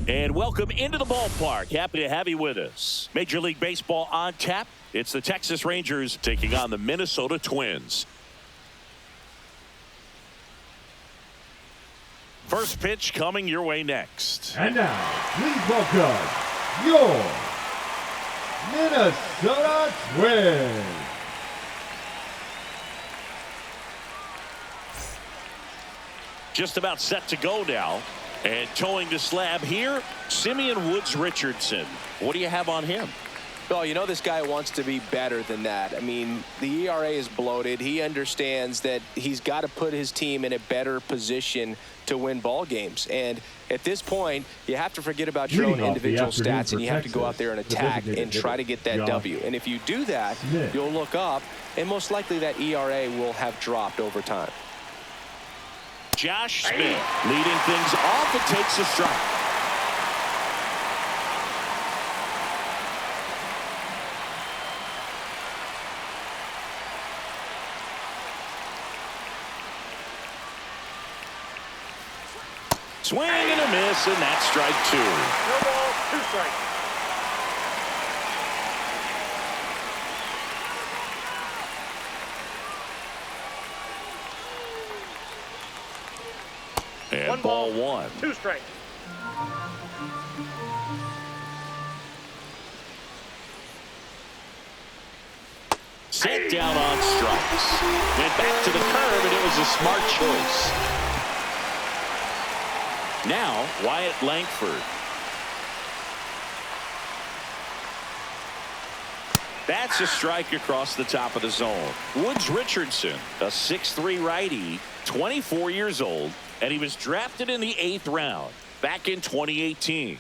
And welcome into the ballpark. Happy to have you with us. Major League Baseball on tap. It's the Texas Rangers taking on the Minnesota Twins. First pitch coming your way next. And now, please welcome your Minnesota Twins. Just about set to go now. And towing the slab here, Simeon Woods Richardson. What do you have on him? Well, you know this guy wants to be better than that. I mean, the ERA is bloated. He understands that he's got to put his team in a better position to win ball games. And at this point, you have to forget about your own individual stats, and you have to go out there and attack and try to get that W. And if you do that, you'll look up, and most likely that ERA will have dropped over time. Josh Smith leading things off. It takes a strike. Swing and a miss, and that's strike two. No ball, 2 strikes. And ball 1. 2 strikes. Set down on strikes. Went back to the curve, and it was a smart choice. Now, Wyatt Langford. That's a strike across the top of the zone. Woods Richardson, a 6'3" righty, 24 years old, and he was drafted in the 8th round back in 2018.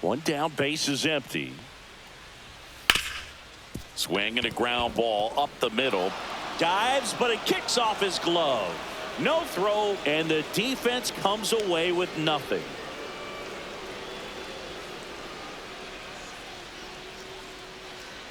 One down, base is empty. Swing and a ground ball up the middle. Dives, but it kicks off his glove. No throw, and the defense comes away with nothing.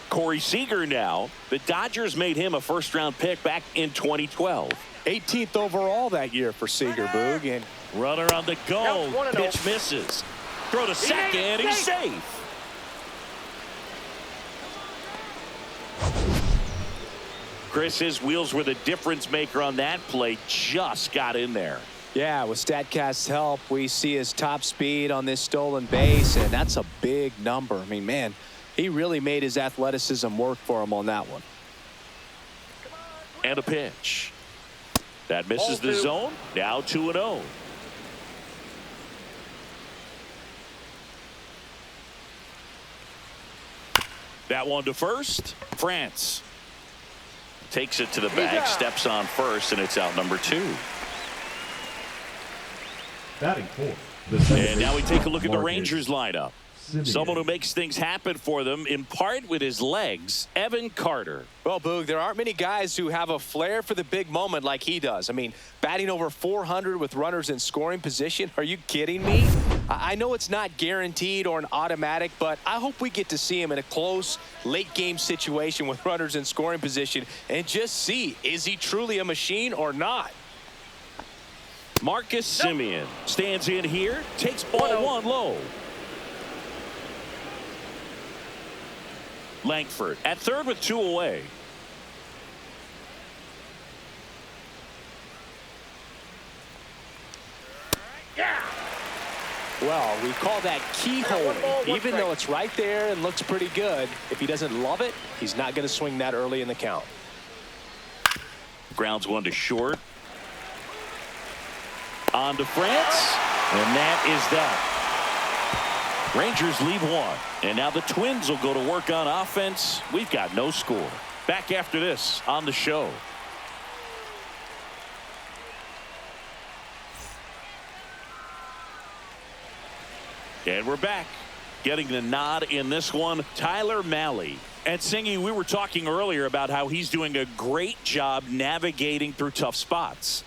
Corey Seager now. The Dodgers made him a first-round pick back in 2012. 18th overall that year for Seager, Boog. And runner on the go. Pitch misses. Throw to second. He's safe. Chris, his wheels were the difference maker on that play. Just got in there. yeah, with StatCast's help, we see his top speed on this stolen base, and that's a big number. I mean, man, he really made his athleticism work for him on that one. And a pitch. That misses the zone. Now 2-0. That one to first. France takes it to the bag, steps on first, and it's out number 2. Batting fourth. And now we take a look at the Rangers lineup. Someone who makes things happen for them, in part with his legs, Evan Carter. Well, Boog, there aren't many guys who have a flair for the big moment like he does. I mean, batting over 400 with runners in scoring position. Are you kidding me? I know it's not guaranteed or an automatic, but I hope we get to see him in a close, late-game situation with runners in scoring position and just see, is he truly a machine or not? Marcus Simeon stands in here, takes ball 1 low. Langford at third with 2 away. Well, we call that keyholing. Even though it's right there and looks pretty good, if he doesn't love it, he's not going to swing that early in the count. Grounds one to short. On to France, and that is that. Rangers lead 1, and now the Twins will go to work on offense. We've got no score. Back after this on the show. And we're back. Getting the nod in this one, Tyler Mahle. And Singy, we were talking earlier about how he's doing a great job navigating through tough spots.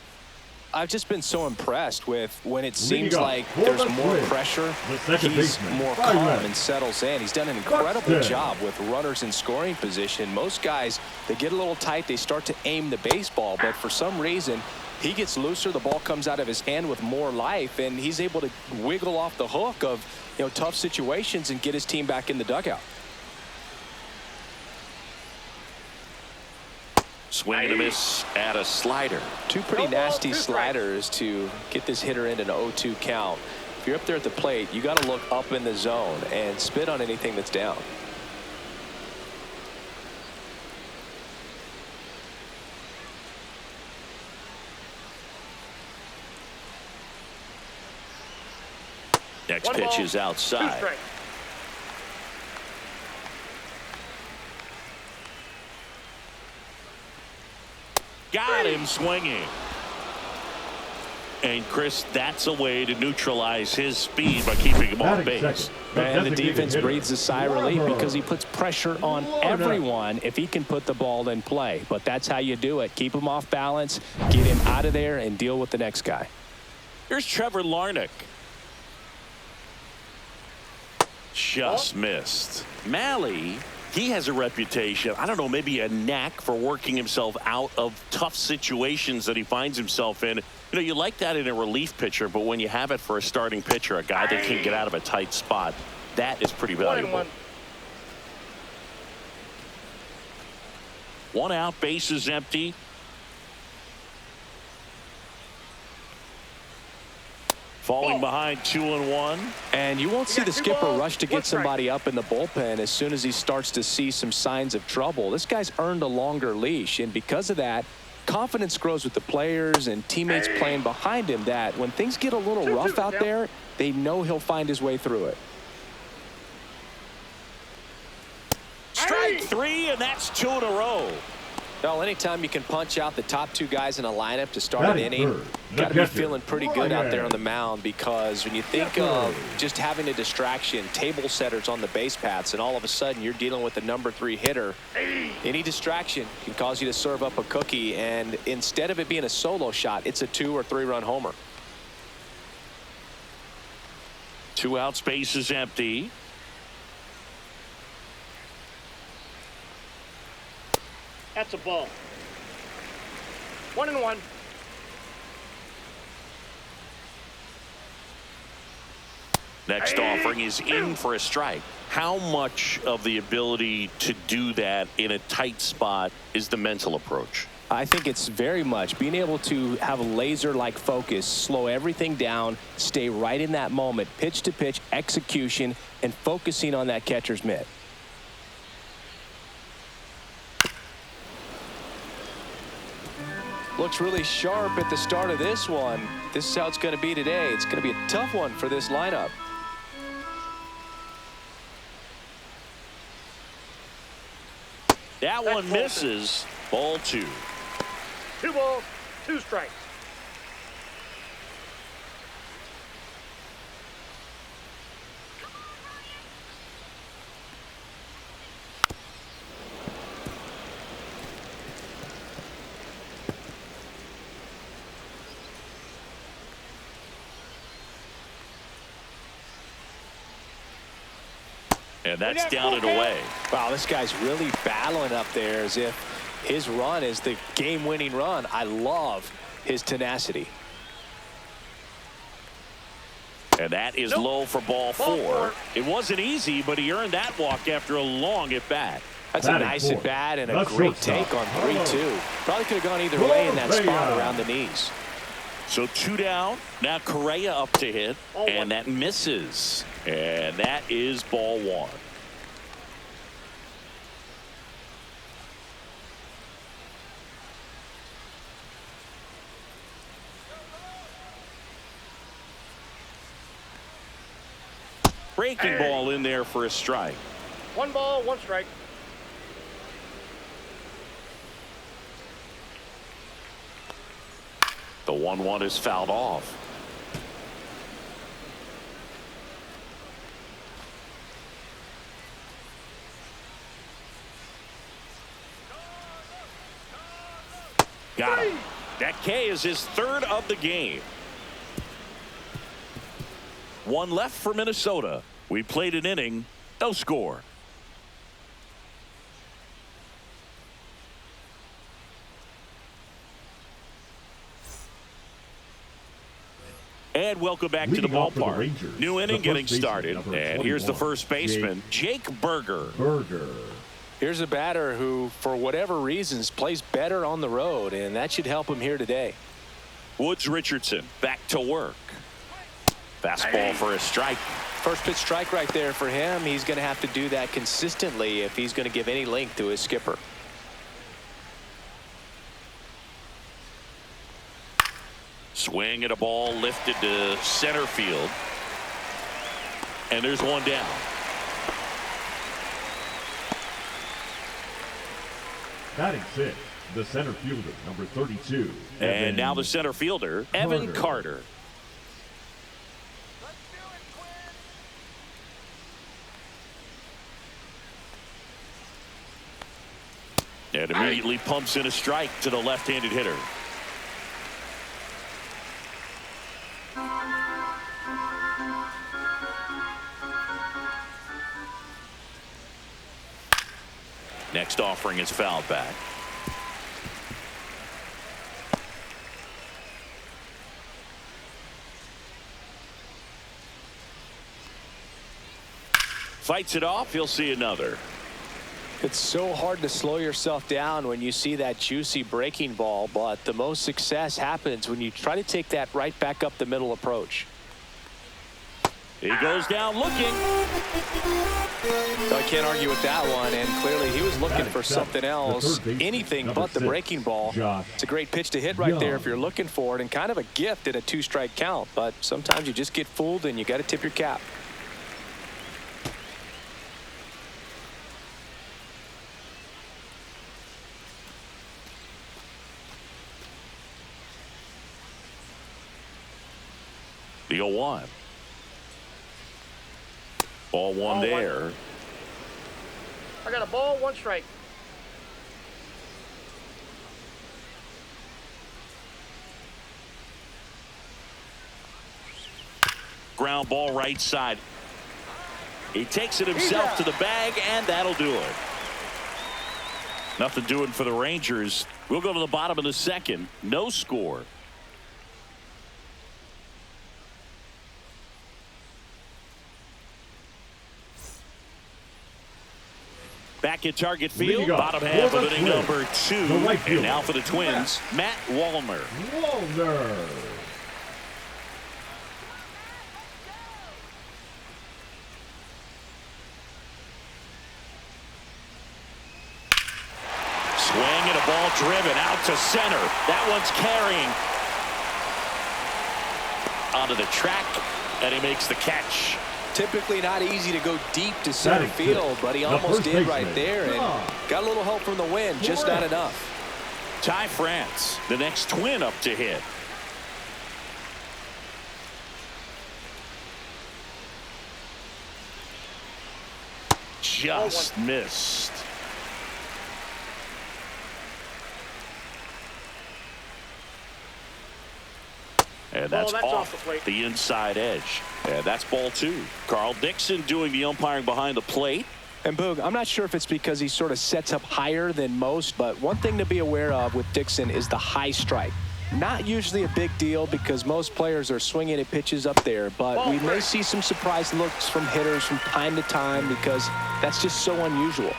I've just been so impressed with when it seems like there's more pressure, he's more calm and settles in. He's done an incredible job with runners in scoring position. Most guys, they get a little tight, they start to aim the baseball, but for some reason, he gets looser, the ball comes out of his hand with more life, and he's able to wiggle off the hook of tough situations and get his team back in the dugout. Swing and a miss at a slider. Two pretty nasty sliders to get this hitter into an 0-2 count. If you're up there at the plate, you got to look up in the zone and spit on anything that's down. Next pitch is outside. Got him swinging. And Chris, that's a way to neutralize his speed by keeping him off base. And the defense breathes a sigh of relief because he puts pressure on everyone if he can put the ball in play. But that's how you do it. Keep him off balance, get him out of there, and deal with the next guy. Here's Trevor Larnach. Just missed. Malley, he has a reputation, I don't know, maybe a knack for working himself out of tough situations that he finds himself in. You like that in a relief pitcher, but when you have it for a starting pitcher, a guy that can get out of a tight spot, that is pretty valuable. One out, base is empty. Falling behind 2-1. And you won't see the skipper rush to get somebody up in the bullpen as soon as he starts to see some signs of trouble. This guy's earned a longer leash, and because of that, confidence grows with the players and teammates playing behind him, that when things get a little rough out there, they know he'll find his way through it. Strike three, and that's 2 in a row. Well, anytime you can punch out the top two guys in a lineup to start an inning, got to be feeling pretty good out there on the mound, because when you think of just having a distraction, table setters on the base paths, and all of a sudden you're dealing with the #3 hitter, any distraction can cause you to serve up a cookie, and instead of it being a solo shot, it's a 2 or 3 run homer. 2 outs, base is empty. That's a ball. 1-1. Next offering is in for a strike. How much of the ability to do that in a tight spot is the mental approach? I think it's very much being able to have a laser-like focus, slow everything down, stay right in that moment, pitch-to-pitch execution, and focusing on that catcher's mitt. Looks really sharp at the start of this one. This is how it's going to be today. It's going to be a tough one for this lineup. That one misses. Ball 2. 2 balls, 2 strikes. And that's down and away. Wow, this guy's really battling up there as if his run is the game-winning run. I love his tenacity. And that is low for ball 4. It wasn't easy, but he earned that walk after a long at-bat. That's a nice at-bat and a great take on 3-2. Probably could have gone either way in that spot around the knees. So 2 down. Now Correa up to hit, and that misses. And that is ball 1. Breaking ball in there for a strike. 1 ball, 1 strike. The 1-1 is fouled off. Got him. That K is his 3rd of the game. 1 left for Minnesota. We played an inning, no score. And welcome back to the Leading off for the ballpark. Rangers, New inning the getting first baseman, started. number And here's the 21, first baseman, Jake Berger. Here's a batter who, for whatever reasons, plays better on the road, and that should help him here today. Woods Richardson back to work. Fastball for a strike. First pitch strike right there for him. He's going to have to do that consistently if he's going to give any length to his skipper. Swing at a ball lifted to center field. And there's one down. Batting 6, the center fielder, number 32. And now the center fielder, Evan Carter. And immediately pumps in a strike to the left-handed hitter. Next offering is fouled back. Fights it off. He'll see another. It's so hard to slow yourself down when you see that juicy breaking ball, but the most success happens when you try to take that right back up the middle approach. He goes down looking. So I can't argue with that one, and clearly he was looking for something else, anything but the breaking ball. It's a great pitch to hit right there if you're looking for it, and kind of a gift at a 2-strike count, but sometimes you just get fooled and you got to tip your cap. The 0-1. Ball one there. I got a ball, 1 strike. Ground ball right side. He takes it himself to the bag, and that'll do it. Nothing doing for the Rangers. We'll go to the bottom of the second. No score. Back at Target Field, bottom half of inning number 2. And now for the Twins, Matt Wallner. Swing and a ball driven out to center. That one's carrying onto the track, and he makes the catch. Typically not easy to go deep to center field, but he almost did right there, and got a little help from the wind, just not enough. Ty France, the next Twin up to hit. Just missed. And that's off the inside edge. And that's ball 2. Carl Dixon doing the umpiring behind the plate. And Boog, I'm not sure if it's because he sort of sets up higher than most, but one thing to be aware of with Dixon is the high strike. Not usually a big deal because most players are swinging at pitches up there, but we may see some surprise looks from hitters from time to time because that's just so unusual.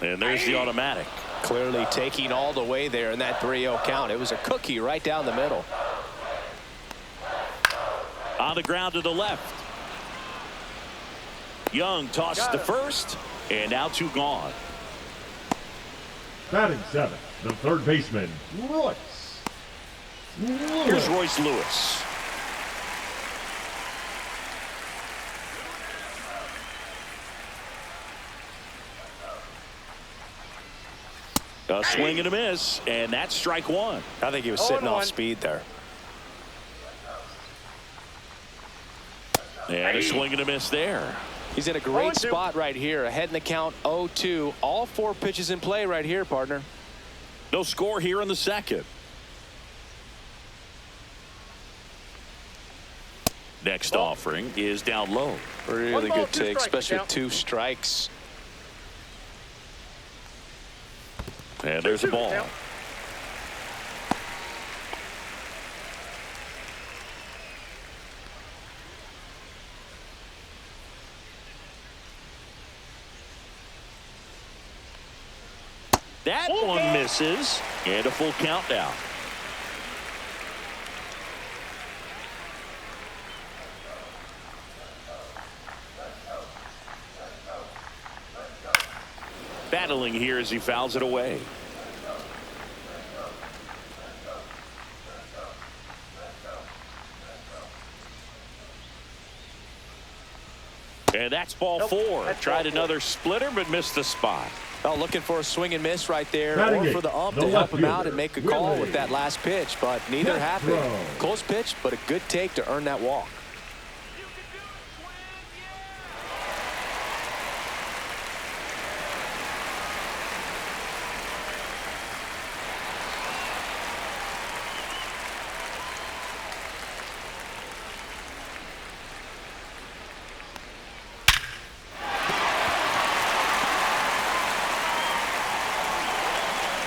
And there's the automatic. Clearly taking all the way there in that 3-0 count. It was a cookie right down the middle. On the ground to the left. Young tosses to first, and now 2 gone. Batting 7, the third baseman, Royce. Here's Royce Lewis. A swing and a miss, and that's strike 1. I think he was sitting off speed there. And a swing and a miss there. He's in a great spot right here. Ahead in the count 0-2. All 4 pitches in play right here, partner. No score here in the second. Next offering is down low. Really good take, especially with 2 strikes. And there's a ball. That one misses. And a full count now. Battling here as he fouls it away. And that's ball four. Tried another splitter, but missed the spot. Oh, looking for a swing and miss right there, Batting or for the ump to help him out and make a call with that last pitch, but neither happened. Close pitch, but a good take to earn that walk.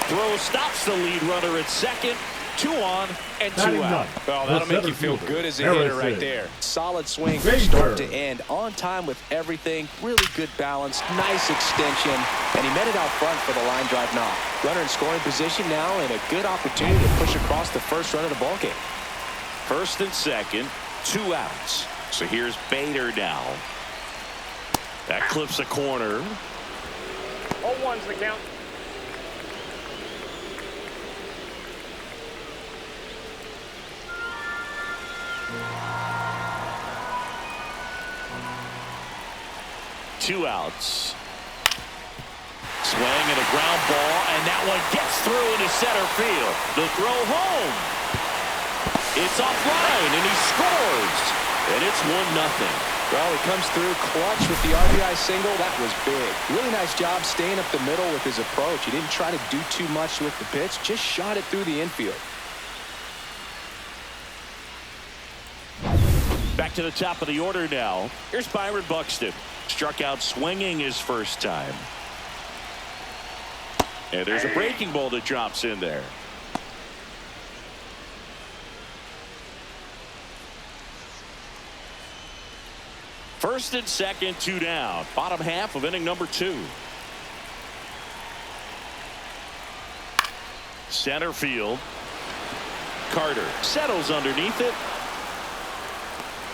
Throw stops the lead runner at second. 2 on and 2 out. Well, that'll make you feel good as a hitter right there. Solid swing from start to end. On time with everything. Really good balance. Nice extension. And he met it out front for the line drive knock. Runner in scoring position now and a good opportunity to push across the first run of the ballgame. First and second. 2 outs. So here's Bader now. That clips a corner. 0-1's the count. Two outs. Swing and a ground ball, and that one gets through into center field. The throw home. It's offline, and he scores. And it's 1-0. Well, he comes through clutch with the RBI single. That was big. Really nice job staying up the middle with his approach. He didn't try to do too much with the pitch, just shot it through the infield. Back to the top of the order now. Here's Byron Buxton. Struck out swinging his first time. And there's a breaking ball that drops in there. First and second, 2 down. Bottom half of inning number 2. Center field. Carter settles underneath it.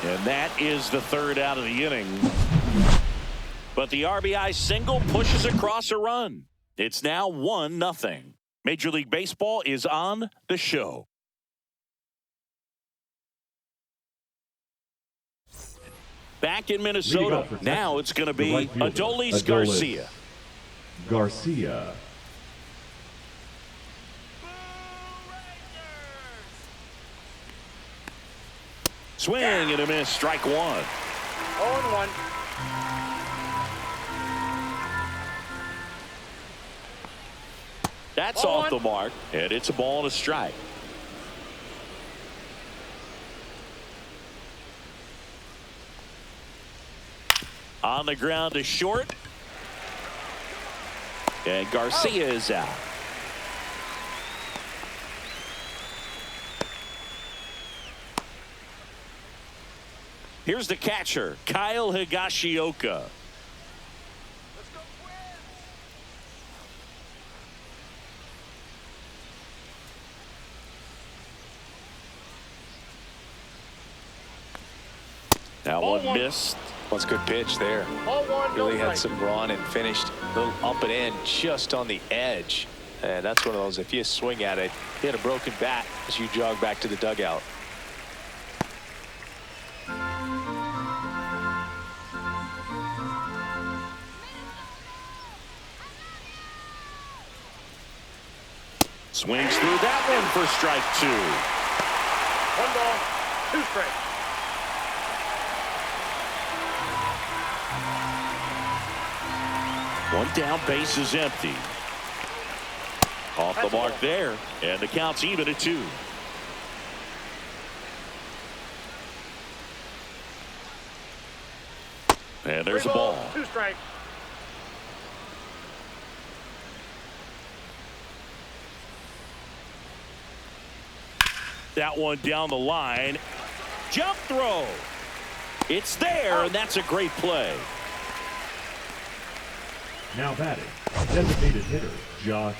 And that is the 3rd out of the inning. But the RBI single pushes across a run. It's now 1-0. Major League Baseball is on the show. Back in Minnesota. Now it's going to be Adolis Garcia. Garcia. Swing and a miss. Strike 1. 0-1. That's off the mark, and it's a ball and a strike. On the ground to short. And Garcia is out. Here's the catcher, Kyle Higashioka. That one missed. That's a good pitch there. Really had some run and finished a little up and in just on the edge. And that's one of those, if you swing at it, you had a broken bat as you jog back to the dugout. Swings through that one for strike 2. 1 ball, 2 strikes. One down, base is empty. Off the mark there, and the count's even at 2. And there's a ball. 2 strikes. That one down the line. Jump throw. It's there, and that's a great play. Now batting, designated hitter, Josh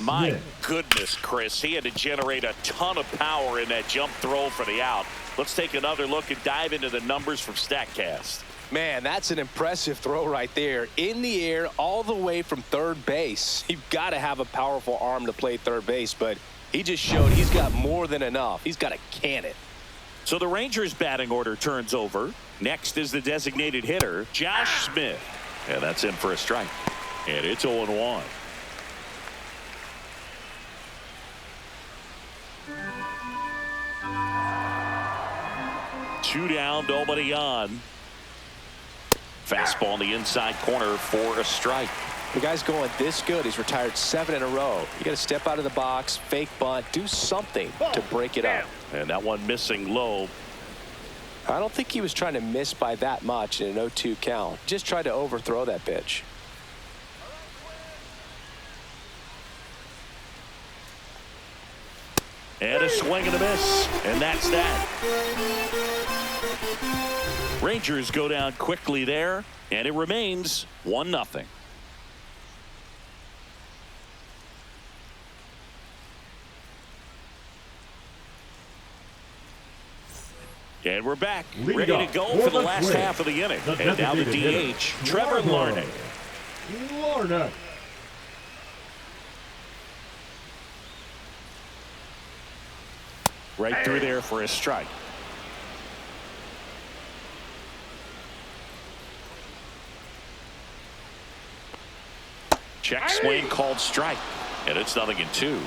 My Smith. goodness, Chris, he had to generate a ton of power in that jump throw for the out. Let's take another look and dive into the numbers from StatCast. Man, that's an impressive throw right there. In the air, all the way from third base. You've got to have a powerful arm to play third base, but he just showed he's got more than enough. He's got to can it. So the Rangers batting order turns over. Next is the designated hitter, Josh Smith. And that's in for a strike. And it's 0-1. Two down, nobody on. Fastball in the inside corner for a strike. The guy's going this good. He's retired 7 in a row. You got to step out of the box, fake bunt, do something to break it up. And that one missing low. I don't think he was trying to miss by that much in an 0-2 count. Just tried to overthrow that pitch. And a swing and a miss. And that's that. Rangers go down quickly there. And it remains 1-0. And we're back, ready to go for the last half of the inning. And now the DH, Trevor Larnach. Larnach. Right through there for a strike. Check swing called strike. And it's 0-2.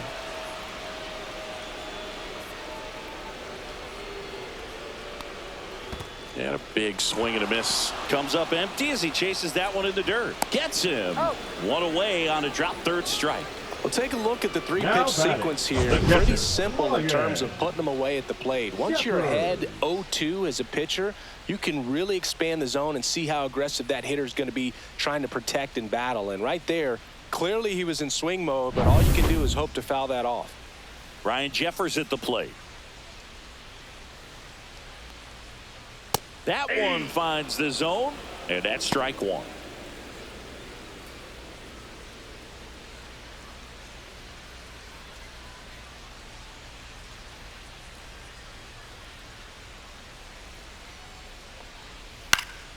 And a big swing and a miss. Comes up empty as he chases that one in the dirt. Gets him. One away on a drop third strike. Well, take a look at the three-pitch sequence here. Pretty simple in terms of putting them away at the plate. Once you're ahead 0-2 as a pitcher, you can really expand the zone and see how aggressive that hitter is going to be trying to protect and battle. And right there, clearly he was in swing mode, but all you can do is hope to foul that off. Ryan Jeffers at the plate. That one finds the zone, and that's strike one.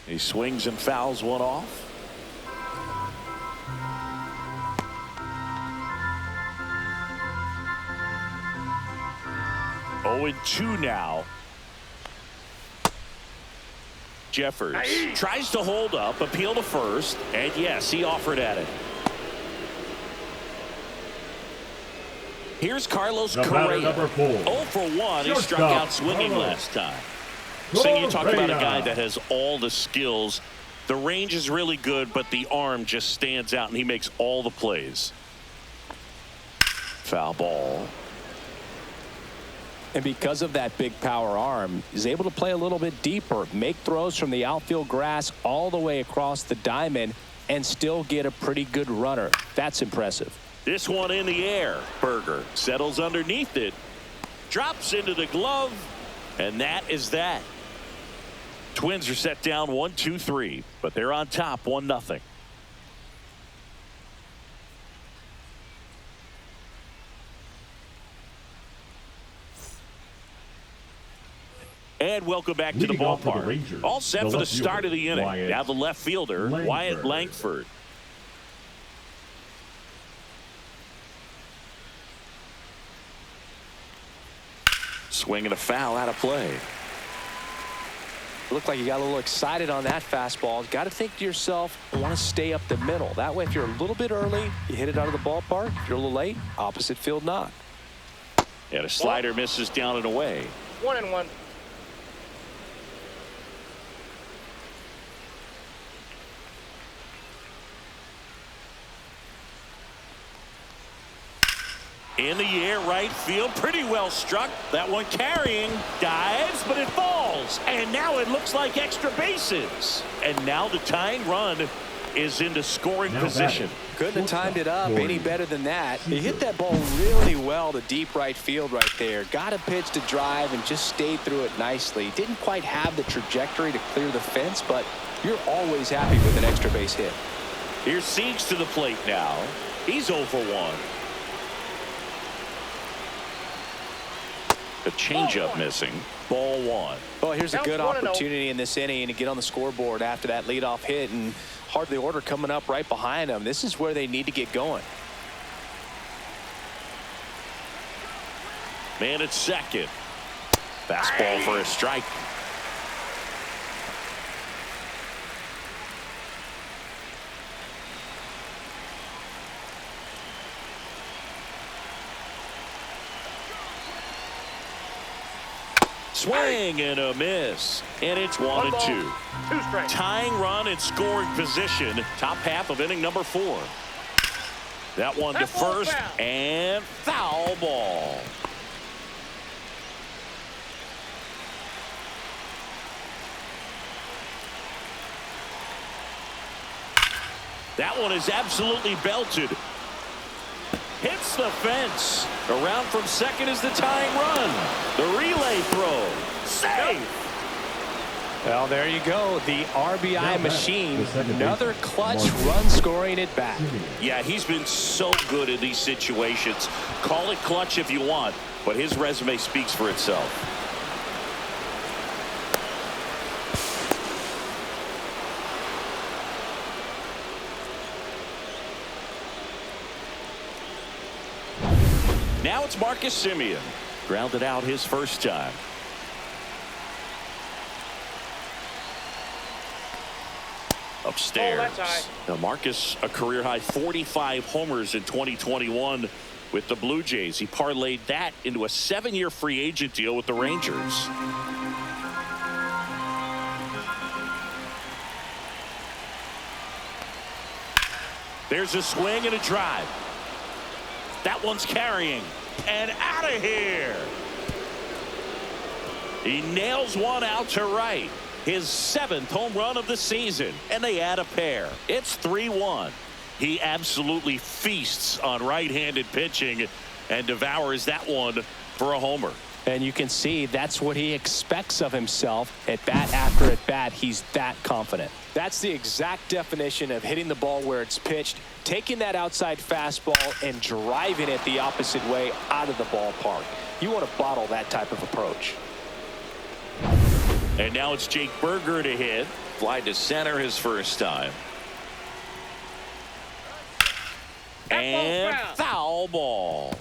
He swings and fouls one off. Oh, and 2 now. Jeffers tries to hold up, appeal to first, and yes, he offered at it. Here's Carlos Correa. 0 for 1. He struck out swinging last time. So you talk about a guy that has all the skills. The range is really good, but the arm just stands out, and he makes all the plays. Foul ball. And because of that big power arm, he's able to play a little bit deeper, make throws from the outfield grass all the way across the diamond, and still get a pretty good runner. That's impressive. This one in the air. Berger settles underneath it, drops into the glove, and that is that. Twins are set down 1-2-3, but they're on top 1-0. And welcome back to the ballpark. All set for the start of the inning. Now the left fielder, Wyatt Langford. Swing and a foul out of play. Looked like you got a little excited on that fastball. Got to think to yourself, I want to stay up the middle. That way, if you're a little bit early, you hit it out of the ballpark. If you're a little late, opposite field knock. And a slider misses down and away. 1-1. In the air, right field, pretty well struck. That one carrying, dives, but it falls. And now it looks like extra bases. And now the tying run is into scoring position. Couldn't have timed it up any better than that. He hit that ball really well to deep right field right there. Got a pitch to drive and just stayed through it nicely. Didn't quite have the trajectory to clear the fence, but you're always happy with an extra base hit. Here's Siegs to the plate now. He's 0 for 1. The changeup missing. Ball 1. Well, here's a Counts good 1-0. opportunity in this inning to get on the scoreboard after that leadoff hit, and hardly order coming up right behind them. This is where they need to get going. Man at second. Fastball for a strike. Swing and a miss. And it's 1-2. 2 strikes. Tying run in scoring position. Top half of inning number 4. That one to That ball first foul. and foul ball. That one is absolutely belted. Hits the fence. Around from second is the tying run. The relay throw. Safe. Well, there you go. The RBI machine. the second Another baseman, clutch Marcus. run scoring at bat. Yeah, he's been so good in these situations. Call it clutch if you want, but his resume speaks for itself. Now it's Marcus Semien. Grounded out his first time. Upstairs. Oh, that's high. Now Marcus, a career high 45 homers in 2021 with the Blue Jays. He parlayed that into a 7-year free agent deal with the Rangers. There's a swing and a drive. That one's carrying. And out of here. He nails one out to right. His 7th home run of the season. And they add a pair. It's 3-1. He absolutely feasts on right-handed pitching and devours that one for a homer. And you can see that's what he expects of himself at bat after at bat. He's that confident. That's the exact definition of hitting the ball where it's pitched, taking that outside fastball and driving it the opposite way out of the ballpark. You want to bottle that type of approach. And now it's Jake Berger to hit. Fly to center his first time. And foul ball.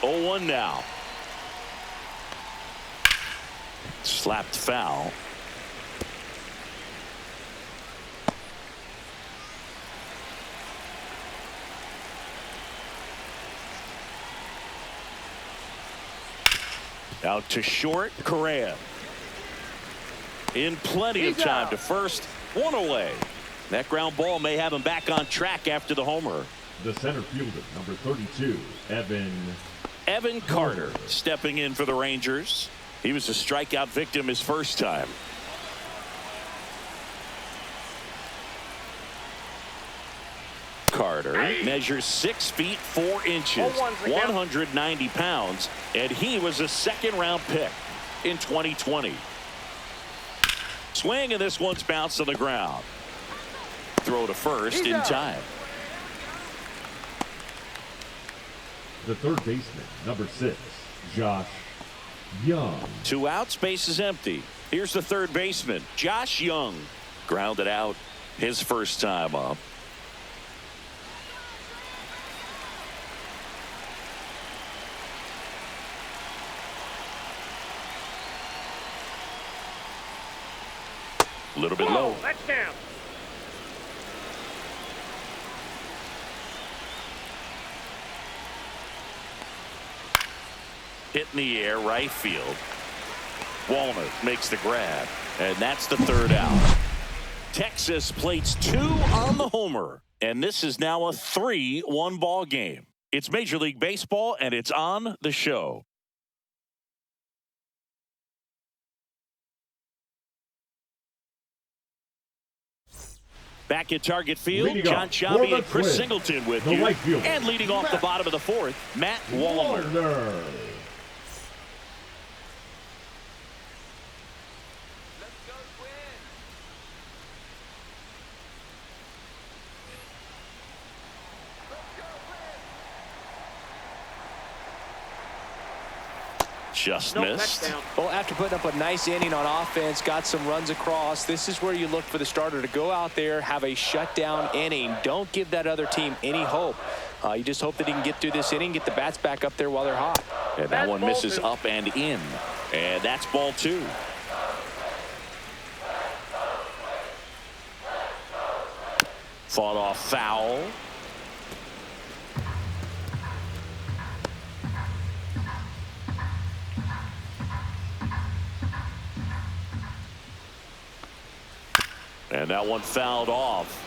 Oh, 1 now. Slapped foul. Out to short, Correa. In plenty of time to first. 1 away. That ground ball may have him back on track after the homer. The center fielder, number 32, Evan Carter stepping in for the Rangers. He was a strikeout victim his first time. Carter measures 6 feet 4 inches, 190 pounds, and he was a 2nd-round pick in 2020. Swing, and this one's bounced on the ground. Throw to first in time. the third baseman, number 6, Josh Young. 2 outs, base is empty. Here's the third baseman, Josh Young. Grounded out his first time up. A little bit low. That's down. Hit in the air, right field. Walner makes the grab, and that's the 3rd out. Texas plates 2 on the homer, and this is now a 3-1 ball game. It's Major League Baseball, and it's on the show. Back at target field, Leading John off Shabby for and the Chris Twins, Singleton with the you. right fielder, And leading off the bottom of the fourth, Matt Wallner. Wallner. Just No missed. touchdown. Well, after putting up a nice inning on offense, got some runs across, this is where you look for the starter to go out there, have a shutdown inning. Don't give that other team any hope. You just hope that he can get through this inning, get the bats back up there while they're hot. And that That's one ball misses two. up and in. And that's ball 2. Fought off foul. And that one fouled off.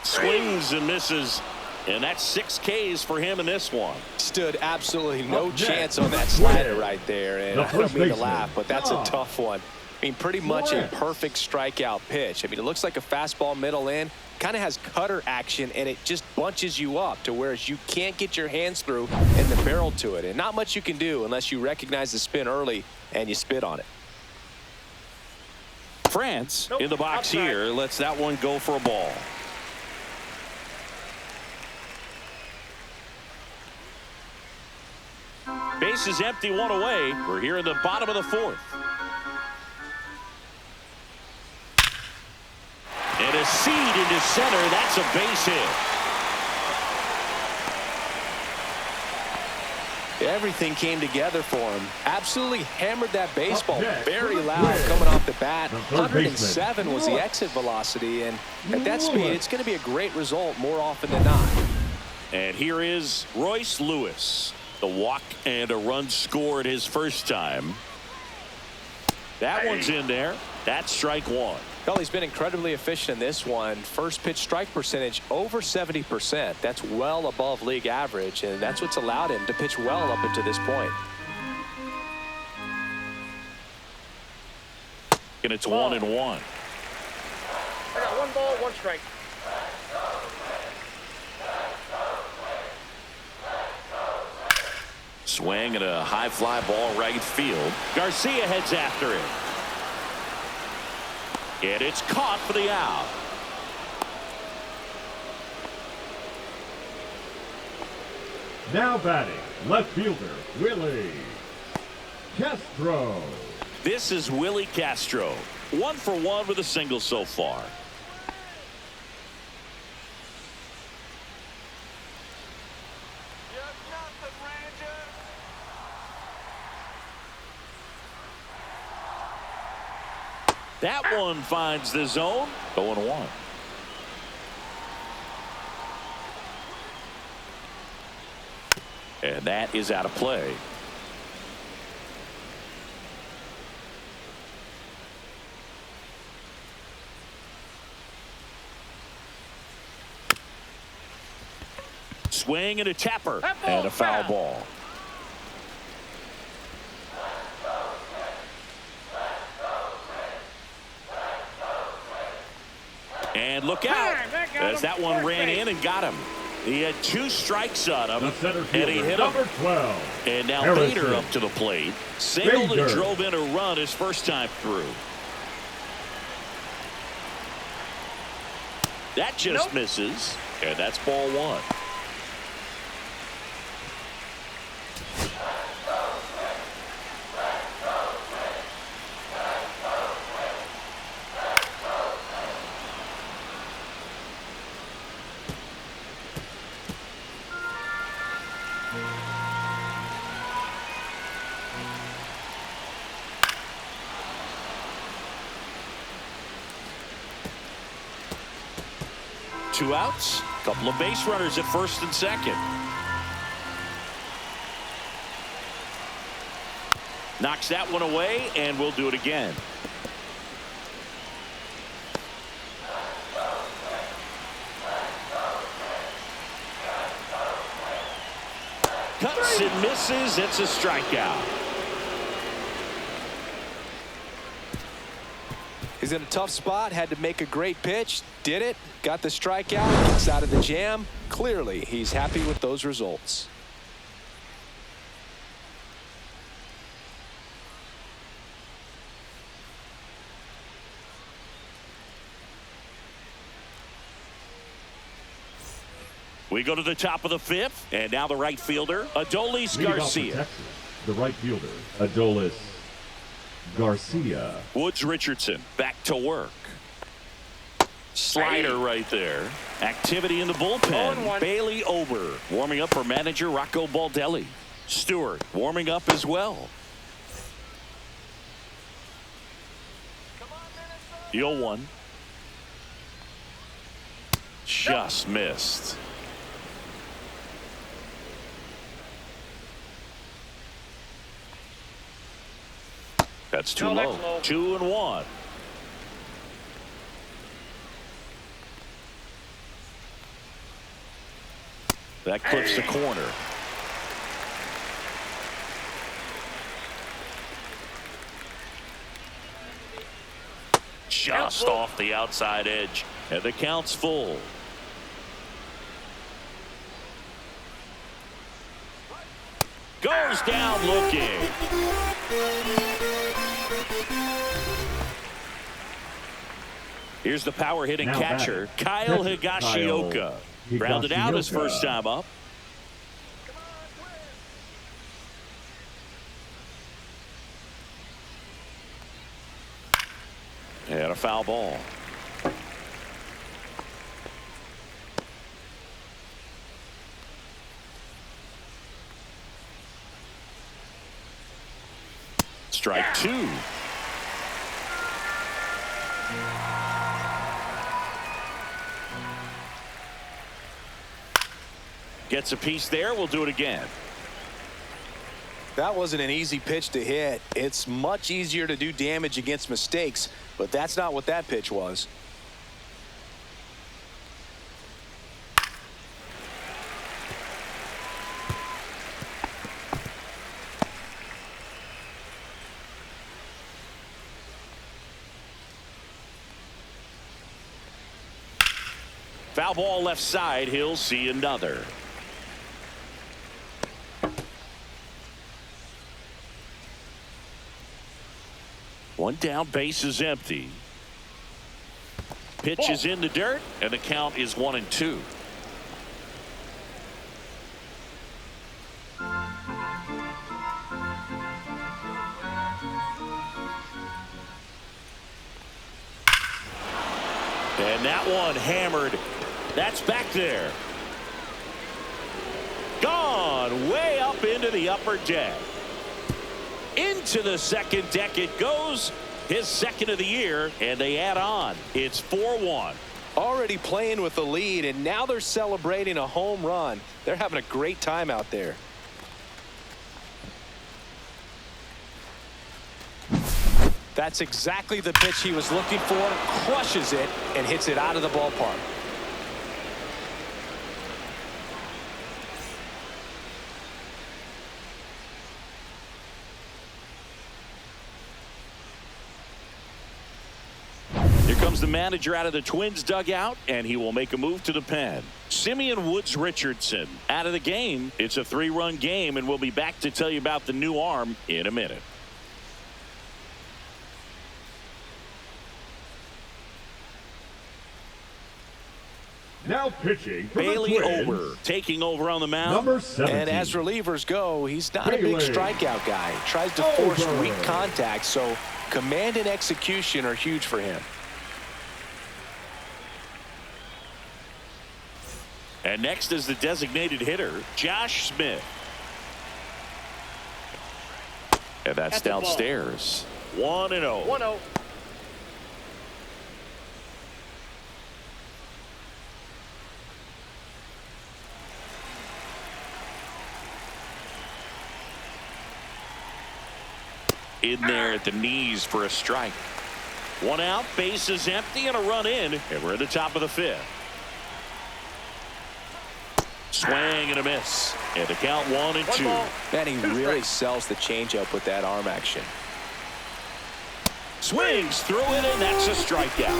Swings and misses. And that's 6 Ks for him in this one. Stood absolutely no Up next, chance on that Twins. slider right there. And The I don't first mean to baseman, laugh, but that's a John. tough one. I mean, pretty much a Twins. perfect strikeout pitch. I mean, it looks like a fastball middle in. Kind of has cutter action, and it just bunches you up to where you can't get your hands through and the barrel to it. And not much you can do unless you recognize the spin early and you spit on it. France Nope, in the box outside. here lets that one go for a ball. Base is empty, 1 away. We're here in the bottom of the 4th. And a seed into center. That's a base hit. Everything came together for him. Absolutely hammered that baseball. Up next, Very for the loud Twins, coming off the bat. the third 107 was the baseman, exit velocity. And at that Lewis. speed, it's going to be a great result more often than not. And here is Royce Lewis. The walk and a run scored his first time. That one's in there. That's strike 1. Well, he's been incredibly efficient in this one. First pitch strike percentage over 70%. That's well above league average, and that's what's allowed him to pitch well up until this point. And it's 1-1. I got 1 ball, 1 strike. Swing and a high fly ball right field. Garcia heads after it. And it's caught for the out. Now batting, left fielder, Willie Castro. This is Willie Castro. 1 for 1 with a single so far. That one finds the zone. 0-1. And that is out of play. Swing and a tapper. That ball And a foul foul. ball. And look out, That got as him. that one First ran base. in and got him. He had 2 strikes on him, The center and he fielder, hit him. number 12. And now Harrison. Bader up to the plate. Singled and Bader. drove in a run his first time through. That just Nope. misses, and that's ball 1. Two outs, couple of base runners at first and second. Knocks that one away, and we'll do it again. Cuts and misses. It's a strikeout. He's in a tough spot, had to make a great pitch, did it, got the strikeout, gets out of the jam. Clearly, he's happy with those results. We go to the top of the fifth, and now the right fielder, Adolis Garcia. The right fielder, Adolis Garcia. Woods Richardson back to work. Slider right there. Activity in the bullpen. 0-1. Bailey Ober warming up for manager Rocco Baldelli. Stewart warming up as well. 0-1. Just missed. That's too low. That's low. 2-1. That clips the corner. Just off the outside edge, and the count's full. Goes down looking. Here's the power hitting Now catcher, batting, Kyle catcher, Higashioka. Kyle Grounded out his Higashioka. first time up. And a foul ball. Strike two. Gets a piece there. We'll do it again. That wasn't an easy pitch to hit. It's much easier to do damage against mistakes, but that's not what that pitch was. Foul ball left side. He'll see another. One down, base is empty. Pitch is in the dirt, and the count is 1-2. And that one hammered. That's back there. Gone way up into the upper deck. Into the second deck it goes. His second of the year, and they add on. It's 4-1. Already playing with the lead, and now they're celebrating a home run. They're having a great time out there. That's exactly the pitch he was looking for. Crushes it and hits it out of the ballpark. Here comes the manager out of the Twins dugout, and he will make a move to the pen. Simeon Woods Richardson out of the game. It's a 3-run game, and we'll be back to tell you about the new arm in a minute. Now pitching for Bailey the Twins, Ober taking over on the mound. number 17. And as relievers go, he's not a big Bailey strikeout guy. Tries to force Ober. weak contact, so command and execution are huge for him. And next is the designated hitter, Josh Smith. And that's At the ball. downstairs. 1-0. 1-0. In there at the knees for a strike. One out, base is empty, and a run in, and we're at the top of the fifth. Swing and a miss. And the count 1-2. Man, he really sells the changeup with that arm action. Swings through it, and that's a strikeout.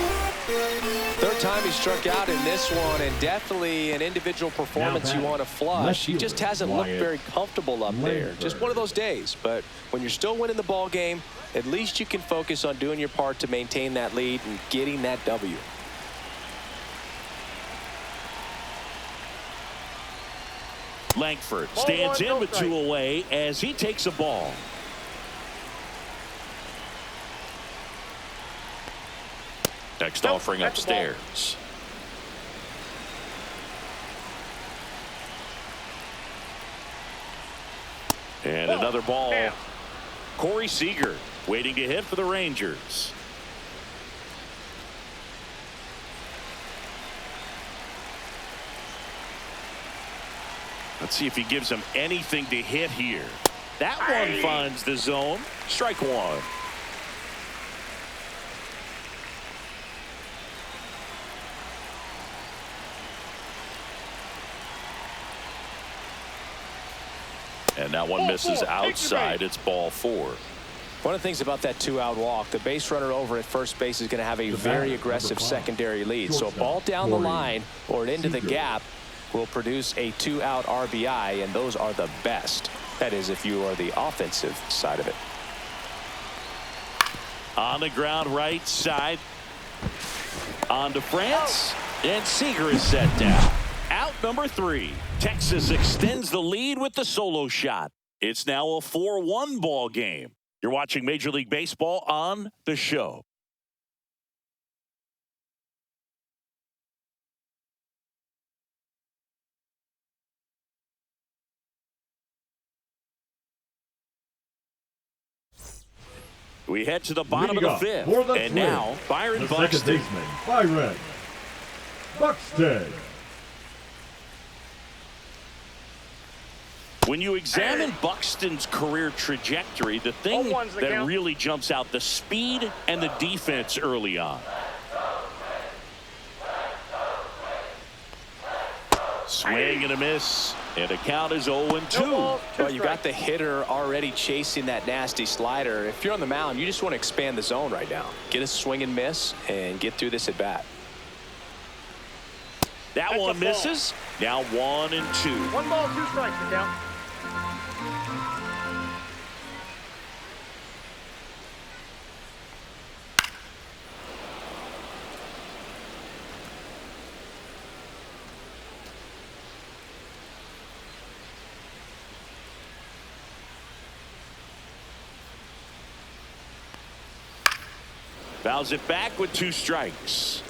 Third time he struck out in this one, and definitely an individual performance you want to flush. He just hasn't looked very comfortable up there. Just one of those days. But when you're still winning the ball game, at least you can focus on doing your part to maintain that lead and getting that W. Langford stands in with 2 away as he takes a ball. Next offering upstairs. And another ball. Corey Seager waiting to hit for the Rangers. Let's see if he gives him anything to hit here. That one finds the zone. Strike 1. And that one misses outside. It's ball 4. One of the things about that 2-out walk, the base runner over at first base is going to have a very aggressive secondary lead. So a ball down the line or into the gap will produce a 2-out RBI, and those are the best. That is, if you are the offensive side of it. On the ground right side. On to France. And Seager is set down. Out number 3. Texas extends the lead with the solo shot. It's now a 4-1 ball game. You're watching Major League Baseball on The Show. We head to the bottom of the 5th. And now, Byron Buxton. Second baseman, Byron Buxton. When you examine Buxton's career trajectory, the thing that really jumps out, the speed and the defense early on. Swing and a miss. And the count is 0-2. Well, you got the hitter already chasing that nasty slider. If you're on the mound, you just want to expand the zone right now. Get a swing and miss and get through this at bat. That one misses. Now 1-2. 1 ball, 2 strikes, the count. Fouls it back with 2 strikes.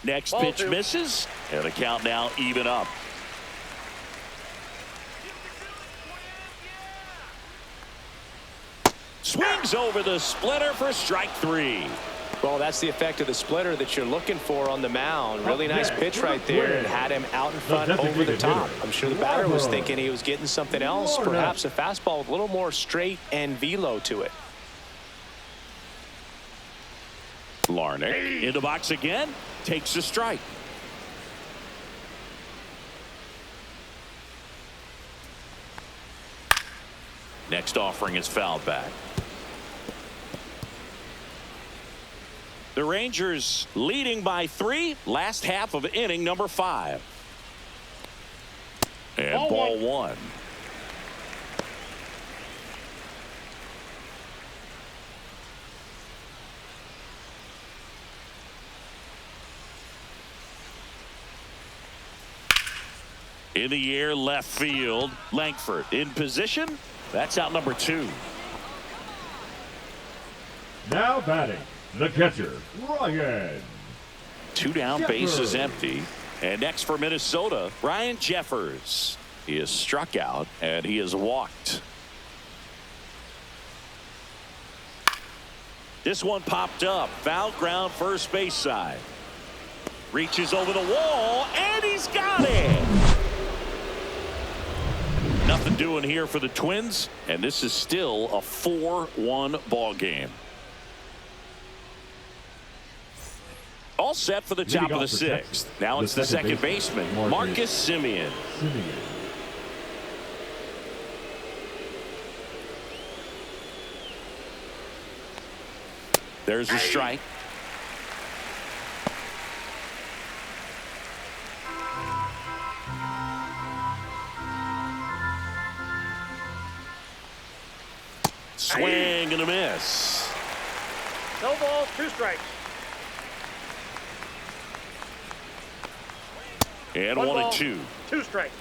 Next pitch misses, and the count now even up. Swings over the splitter for strike 3. Well, that's the effect of the splitter that you're looking for on the mound. Really nice pitch right there, and had him out in front over the top. I'm sure the batter was thinking he was getting something else, perhaps a fastball with a little more straight and velo to it. Larnach in the box again, takes a strike. Next offering is fouled back. The Rangers leading by 3, last half of inning number 5. And ball 1. In the air, left field. Langford in position. That's out number 2. Now batting, the catcher, Ryan. 2 down, bases empty. And next for Minnesota, Ryan Jeffers. He is struck out and he is walked. This one popped up. Foul ground, first base side. Reaches over the wall and he's got it. Nothing doing here for the Twins, and this is still a 4-1 ball game. All set for the top of the sixth. Now it's the second baseman, Marcus Semien. There's a strike. Swing and a miss. No balls, 2 strikes. And 1 and 2. 2 strikes.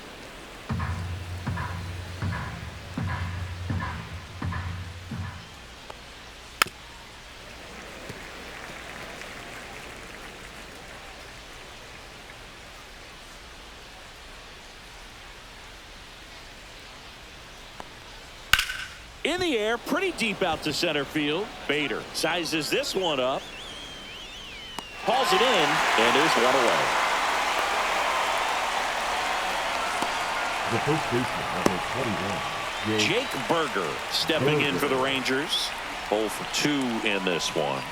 In the air, pretty deep out to center field. Bader sizes this one up. Hauls it in, and there's one away. The first baseman, number 21. Jake Berger stepping in for the Rangers. 0 for 2 in this one.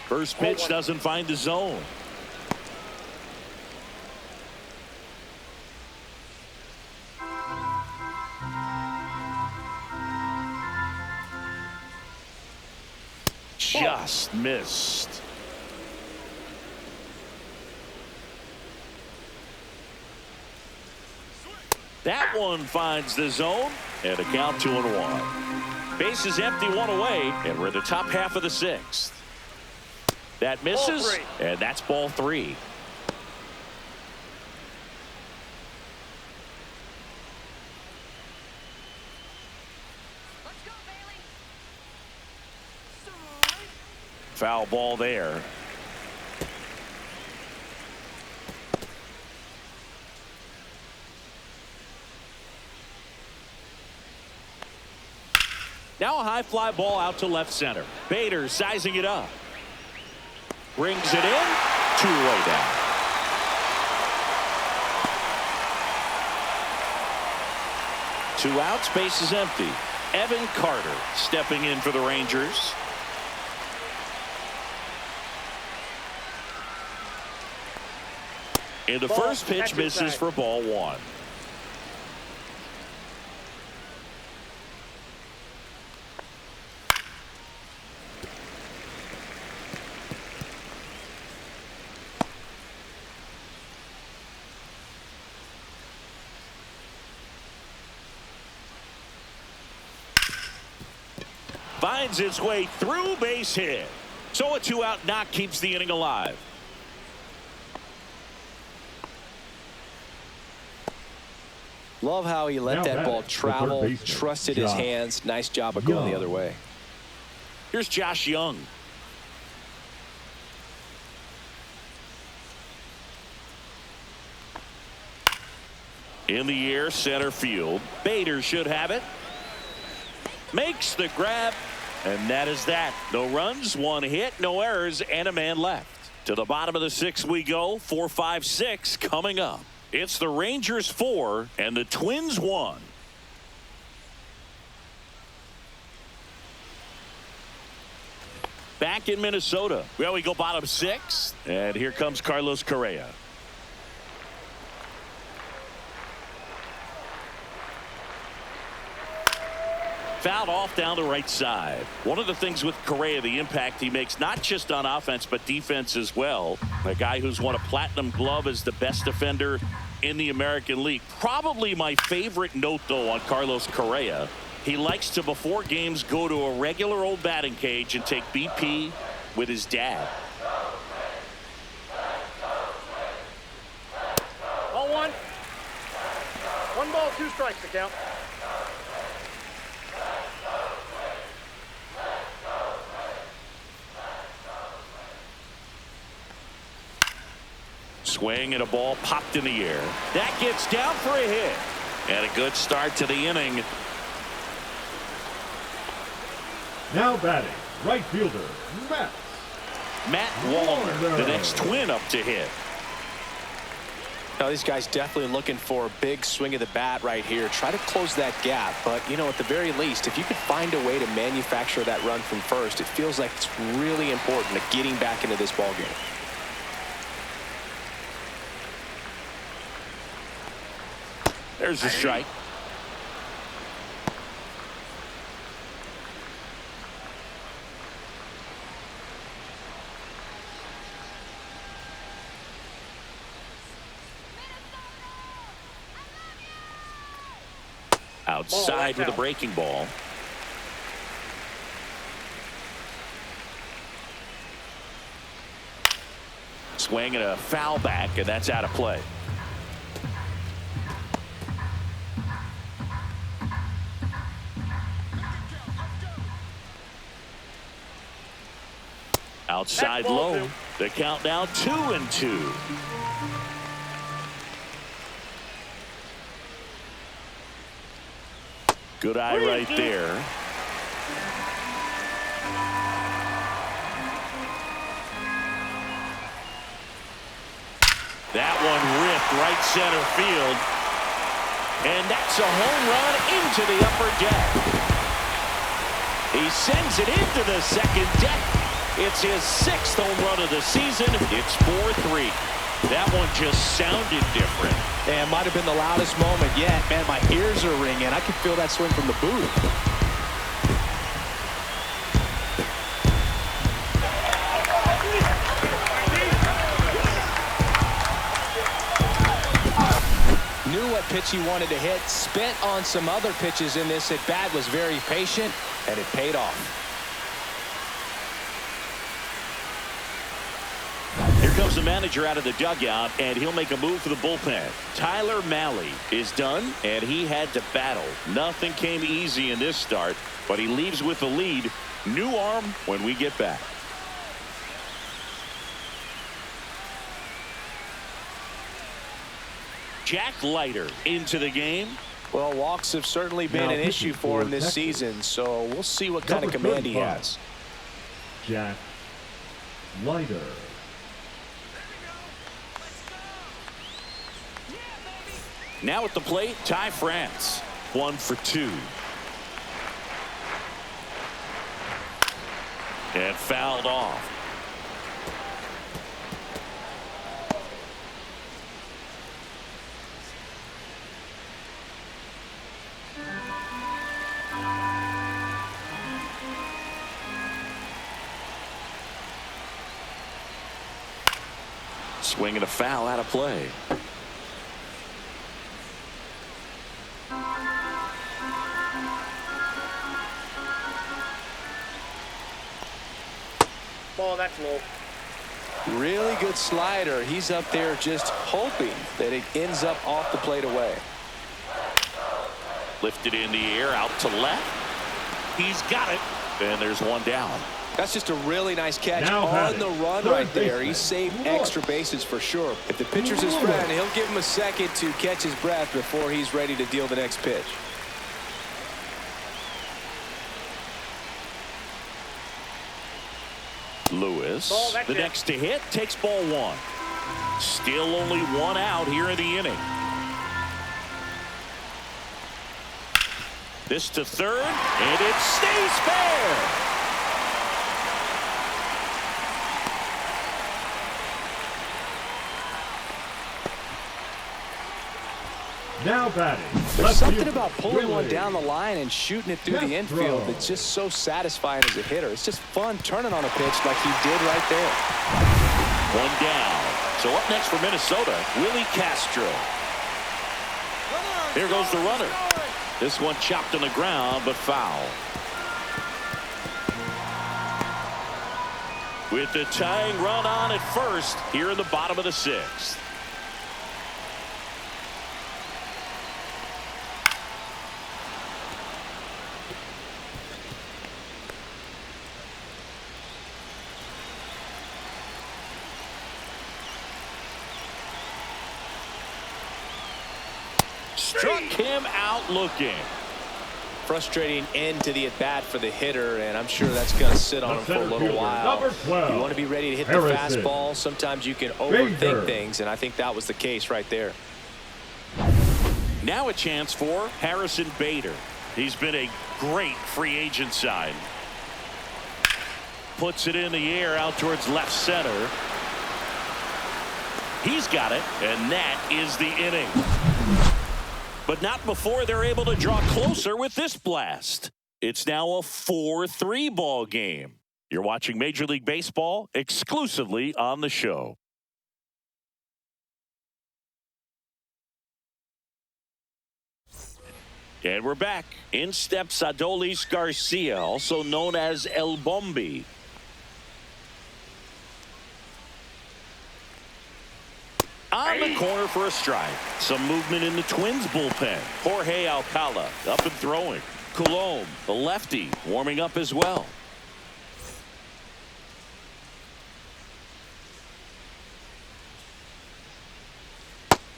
First pitch doesn't find the zone. Just missed. That one finds the zone, and a count 2-1. Base is empty, 1 away, and we're in the top half of the sixth. That misses, and that's ball 3. Foul ball there. Now a high fly ball out to left center. Bader sizing it up. Brings it in. 2-away down. Two outs, base is empty. Evan Carter stepping in for the Rangers. And the first pitch misses for ball 1. Finds its way through, base hit. So a 2-out knock keeps the inning alive. Love how he let that ball travel, trusted his hands. Nice job of going the other way. Here's Josh Young. In the air, center field. Bader should have it. Makes the grab, and that is that. No runs, 1 hit, no errors, and a man left. To the bottom of the 6th we go. 4, 5, 6 coming up. It's the Rangers 4 and the Twins 1. Back in Minnesota. Well, we go bottom 6, and here comes Carlos Correa. Fouled off down the right side. One of the things with Correa, the impact he makes, not just on offense, but defense as well. A guy who's won a platinum glove as the best defender in the American League. Probably my favorite note, though, on Carlos Correa. He likes to, before games, go to a regular old batting cage and take BP with his dad. 0-1. 1 ball, 2 strikes to count. Swing and a ball popped in the air. That gets down for a hit. And a good start to the inning. Now batting, right fielder, Matt. Matt Wallner, the next Twin up to hit. Now, these guys definitely looking for a big swing of the bat right here. Try to close that gap. But, you know, at the very least, if you could find a way to manufacture that run from first, it feels like it's really important to getting back into this ball game. There's the strike. Outside with a breaking ball. Swing and a foul back, and that's out of play. Outside low. The count now 2-2. Good eye right there. That one ripped right center field. And that's a home run into the upper deck. He sends it into the second deck. It's his 6th home run of the season. It's 4-3. That one just sounded different. And might have been the loudest moment yet. Man, my ears are ringing. I can feel that swing from the booth. Knew what pitch he wanted to hit. Spent on some other pitches in this at bat. Was very patient, and it paid off. Here comes the manager out of the dugout, and he'll make a move for the bullpen. Tyler Mahle is done, and he had to battle. Nothing came easy in this start, but he leaves with the lead. New arm when we get back. Jack Leiter into the game. Well, walks have certainly been an issue for him this season, so we'll see what kind of command he has. Jack Leiter. Now at the plate, Ty France. 1 for 2. And fouled off. Swing and a foul out of play. Ball, that's low. Really good slider. He's up there just hoping that it ends up off the plate away. Lifted in the air out to left. He's got it. And there's one down. That's just a really nice catch Now on the run right there. baseman. He saved extra bases for sure. If the pitcher's his friend, he'll give him a second to catch his breath before he's ready to deal the next pitch. Lewis, Ball, that's the it. next to hit, takes ball 1. Still only 1 out here in the inning. This to third, and it stays fair. Now batting. There's something about pulling one down the line and shooting it through the infield that's just so satisfying as a hitter. It's just fun turning on a pitch like he did right there. 1 down. So up next for Minnesota, Willie Castro. Here goes the runner. This one chopped on the ground, but foul. With the tying run on at first here in the bottom of the 6th. Struck him out looking. frustrating end to the at-bat for the hitter, and I'm sure that's going to sit on him for a little while. You want to be ready to hit the fastball. Sometimes you can overthink things, and I think that was the case right there. Now a chance for Harrison Bader. He's been a great free agent sign. Puts it in the air out towards left center. He's got it, and that is the inning. But not before they're able to draw closer with this blast. It's now a 4-3 ball game. You're watching Major League Baseball exclusively on the show. And we're back. In steps Adolis Garcia, also known as El Bombi. On the corner for a strike. Some movement in the Twins bullpen. Jorge Alcala up and throwing. Coulomb, the lefty, warming up as well.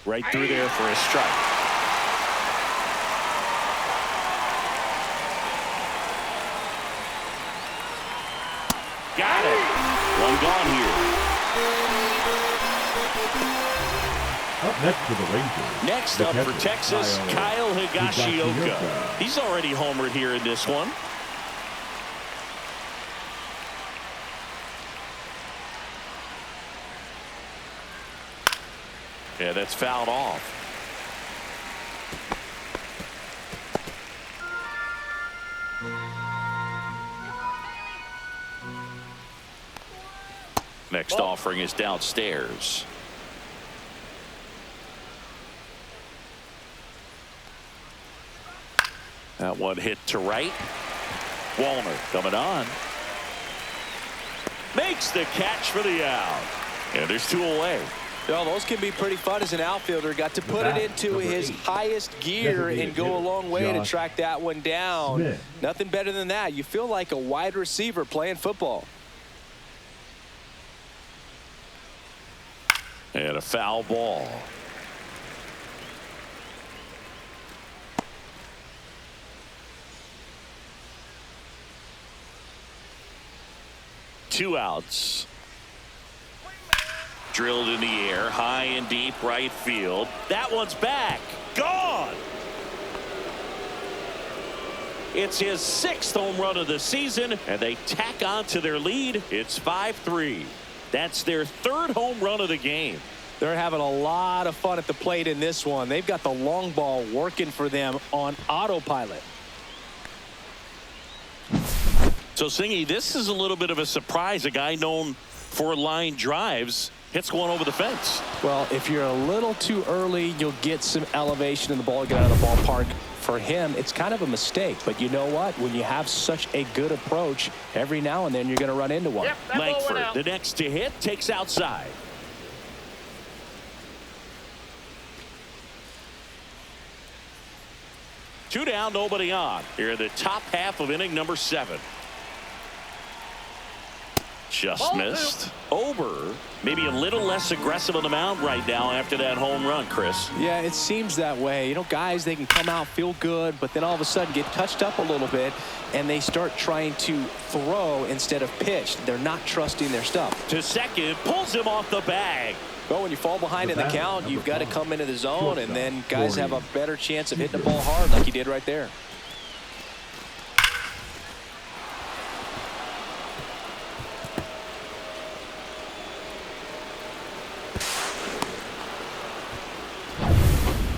Right through there for a strike. Got it. One gone here. Up next for the Rangers. Next up for Texas, Kyle Higashioka. He's already homered here in this one. Yeah, that's fouled off. Next offering is downstairs. That one hit to right. Walner coming on. Makes the catch for the out. And there's two away. Well, those can be pretty fun as an outfielder. Got to put it into his highest gear and go a long way to track that one down. Nothing better than that. You feel like a wide receiver playing football. And a foul ball. Two outs. Drilled in the air, high and deep right field. That one's back. Gone. It's his 6th home run of the season, and they tack on to their lead. It's 5-3. That's their 3rd home run of the game. They're having a lot of fun at the plate in this one. They've got the long ball working for them on autopilot. So, Singy, this is a little bit of a surprise. A guy known for line drives hits one over the fence. Well, if you're a little too early, you'll get some elevation and the ball get out of the ballpark. For him, it's kind of a mistake. But you know what? When you have such a good approach, every now and then you're going to run into one. Yep, Langford, the next to hit, takes outside. Two down, nobody on. Here in the top half of inning number 7. Just missed. Ober maybe a little less aggressive on the mound right now after that home run, Chris. Yeah, it seems that way. You know, guys, they can come out, feel good, but then all of a sudden get touched up a little bit, and they start trying to throw instead of pitch. They're not trusting their stuff. To second, pulls him off the bag. Well, when you fall behind in the count, you've got to come into the zone, and then guys have a better chance of hitting the ball hard like he did right there.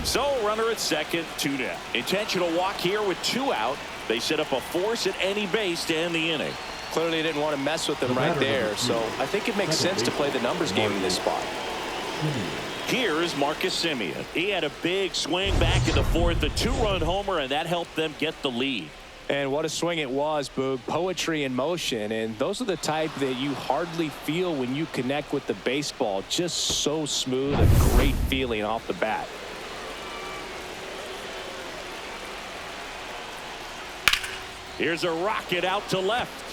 So, runner at second, 2 down. Intentional walk here with 2 out. They set up a force at any base to end the inning. Clearly didn't want to mess with them right there, so I think it makes sense to play the numbers game in this spot. Here is Marcus Semien. He had a big swing back in the 4th, a 2-run homer, and that helped them get the lead. And what a swing it was, Boog. Poetry in motion, and those are the type that you hardly feel when you connect with the baseball. Just so smooth, a great feeling off the bat. Here's a rocket out to left.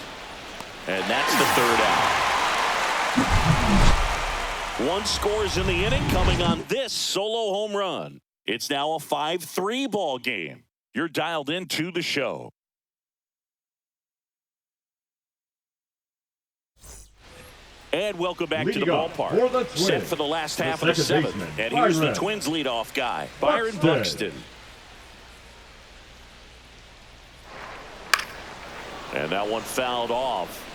And that's the 3rd out. 1 scores in the inning coming on this solo home run. It's now a 5-3 ball game. You're dialed into the show. And welcome back to the ballpark. Set for the last half of the seventh. And here's the Twins leadoff guy, Byron Buxton. And that one fouled off.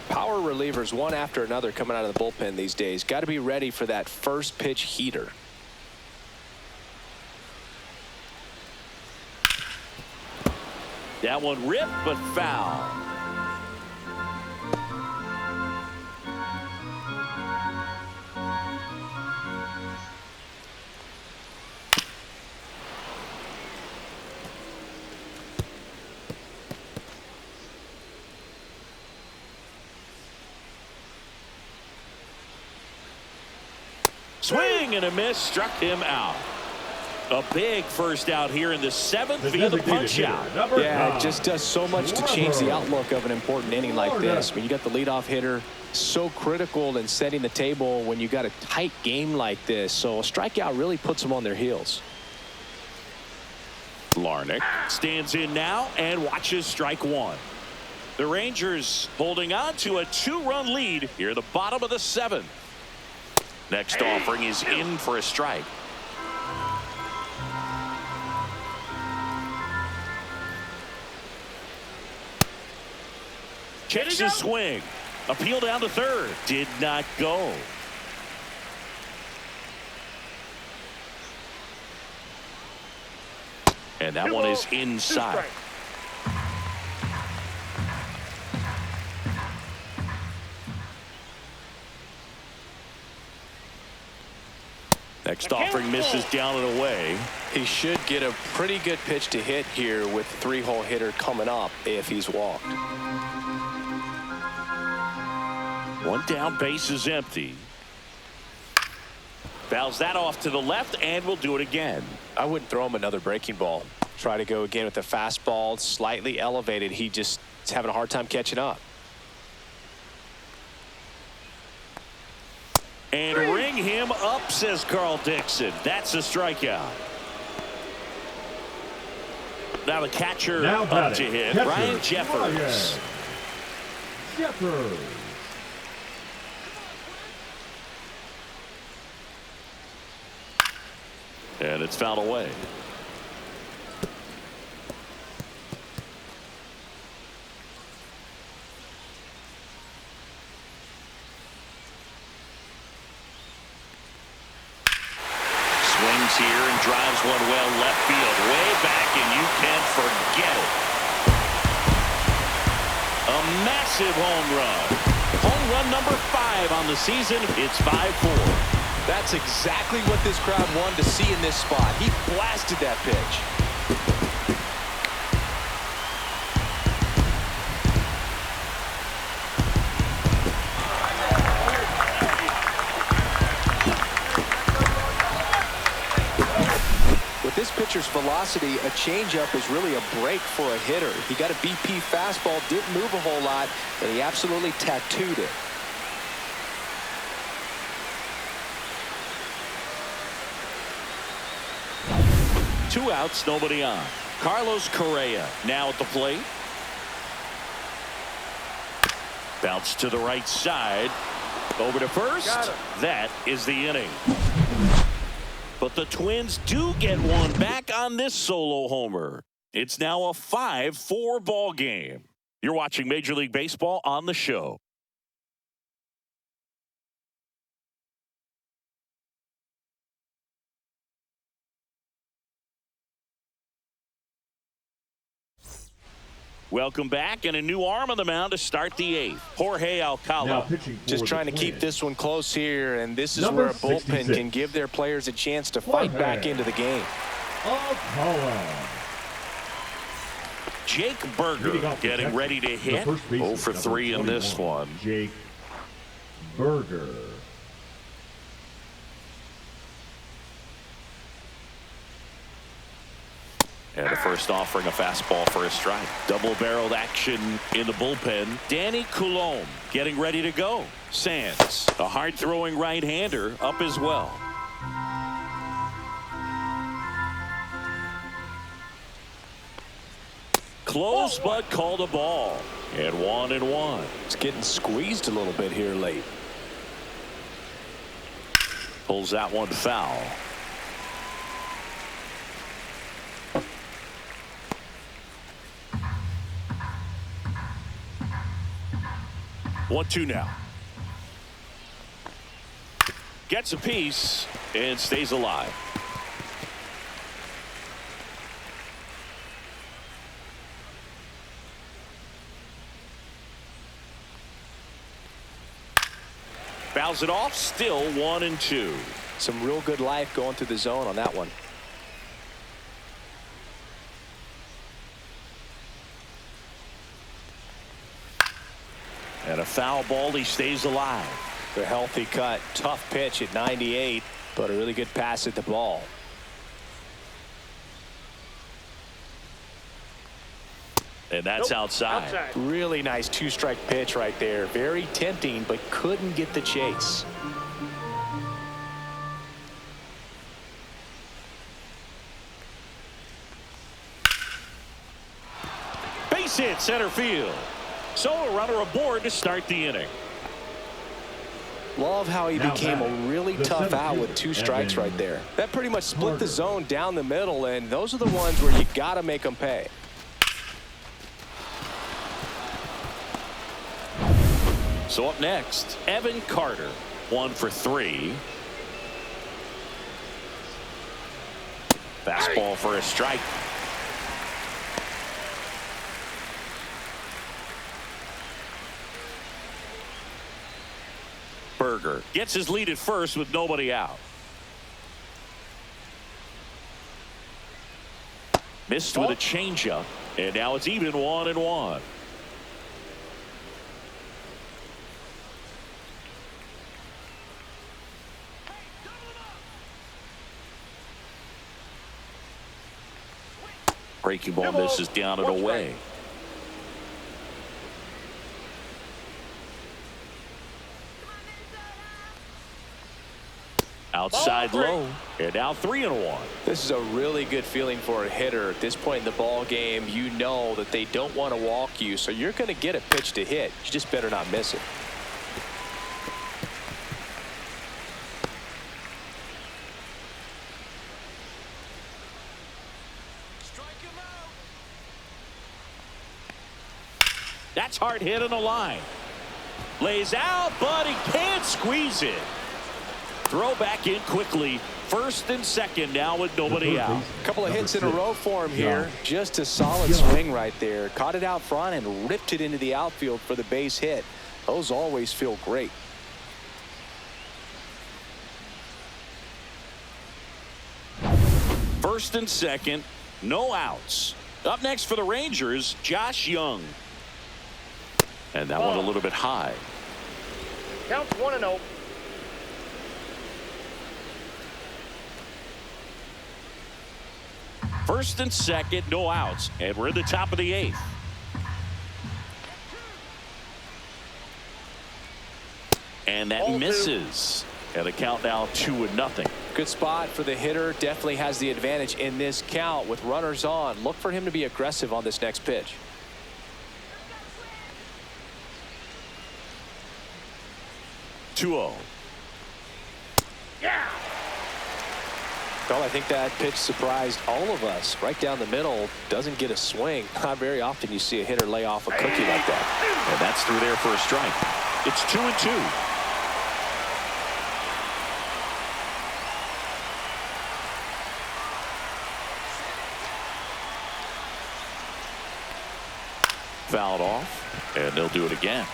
Power relievers one after another coming out of the bullpen these days. Got to be ready for that first pitch heater. That one ripped but foul. Swing and a miss, struck him out. A big first out here in the seventh via the punch out. Yeah, it just does so much to change the outlook of an important inning like this. I mean, you got the leadoff hitter, so critical in setting the table when you got a tight game like this. So a strikeout really puts them on their heels. Larnach stands in now and watches strike one. The Rangers holding on to a 2-run lead here at the bottom of the seventh. Next offering is in for a strike. Checks his swing. Appeal down to third. Did not go. And that one is inside. Next offering misses down and away. He should get a pretty good pitch to hit here with the 3-hole hitter coming up if he's walked. One down, base is empty. Fouls that off to the left and will do it again. I wouldn't throw him another breaking ball. Try to go again with the fastball, slightly elevated. He just is having a hard time catching up. And ring him up, says Carl Dixon. That's a strikeout. Now the catcher up to hit, Ryan Jeffers. And it's fouled away. Swings here and drives one well left field, way back, and you can't forget it. A massive home run. Home run number 5 on the season. It's 5-4. That's exactly what this crowd wanted to see in this spot. He blasted that pitch. With this pitcher's velocity, a changeup is really a break for a hitter. He got a BP fastball, didn't move a whole lot, and he absolutely tattooed it. Two outs, nobody on. Carlos Correa now at the plate. Bounce to the right side. Over to first. That is the inning. But the Twins do get one back on this solo homer. It's now a 5-4 ball game. You're watching Major League Baseball on the show. Welcome back, and a new arm on the mound to start the 8th. Jorge Alcala. Just trying to keep this one close here, and this is where a bullpen can give their players a chance to fight back into the game. Jake Burger getting ready to hit. 0 for 3 in this one. Jake Burger. And the first offering, a fastball for a strike. Double-barreled action in the bullpen. Danny Coulombe getting ready to go. Sands, a hard-throwing right-hander, up as well. – close, but called a ball. And 1-1. It's getting squeezed a little bit here late. Pulls that one foul. One, two now. Gets a piece and stays alive. Fouls it off. Still 1-2. Some real good life going through the zone on that one. And a foul ball. He stays alive. The healthy cut. Tough pitch at 98, but a really good pass at the ball. And that's outside. Really nice two-strike pitch right there. Very tempting, but couldn't get the chase. Base hit center field. So a runner aboard to start the inning. Love how he Now became a batting, really the tough center out with fielder, 2 strikes Evan right there. That pretty much split the Carter. zone down the middle, and those are the ones where you got to make them pay. So up next, Evan Carter. 1 for 3. Fastball for a strike. Berger gets his lead at first with nobody out. Missed with a changeup, and now it's even 1-1. Breaking ball misses down and away. Outside low, and now 3-1. This is a really good feeling for a hitter at this point in the ball game. You know that they don't want to walk you, so you're going to get a pitch to hit. You just better not miss it. That's hard hit on the line. Lays out, but he can't squeeze it. Throw back in quickly. First and second now with nobody out. A couple of hits in a row for him here. Just a solid swing right there. Caught it out front and ripped it into the outfield for the base hit. Those always feel great. First and second, no outs. Up next for the Rangers, Josh Young. And that one a little bit high. Counts 1-0. First and second, no outs. And we're in the top of the 8th. And that misses. And the count now 2-0. Good spot for the hitter. Definitely has the advantage in this count with runners on. Look for him to be aggressive on this next pitch. 2-0. Yeah. Well, I think that pitch surprised all of us. Right down the middle, doesn't get a swing. Not very often you see a hitter lay off a cookie like that. And that's through there for a strike. It's 2-2. Fouled off, and they'll do it again.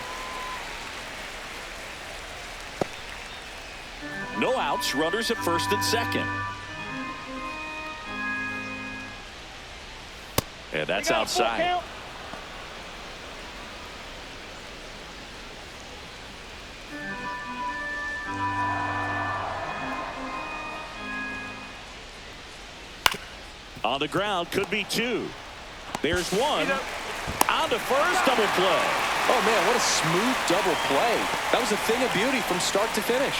No outs, runners at first and second. And that's outside. On the ground, could be 2. There's 1. On to first, double play. Oh, man, what a smooth double play. That was a thing of beauty from start to finish.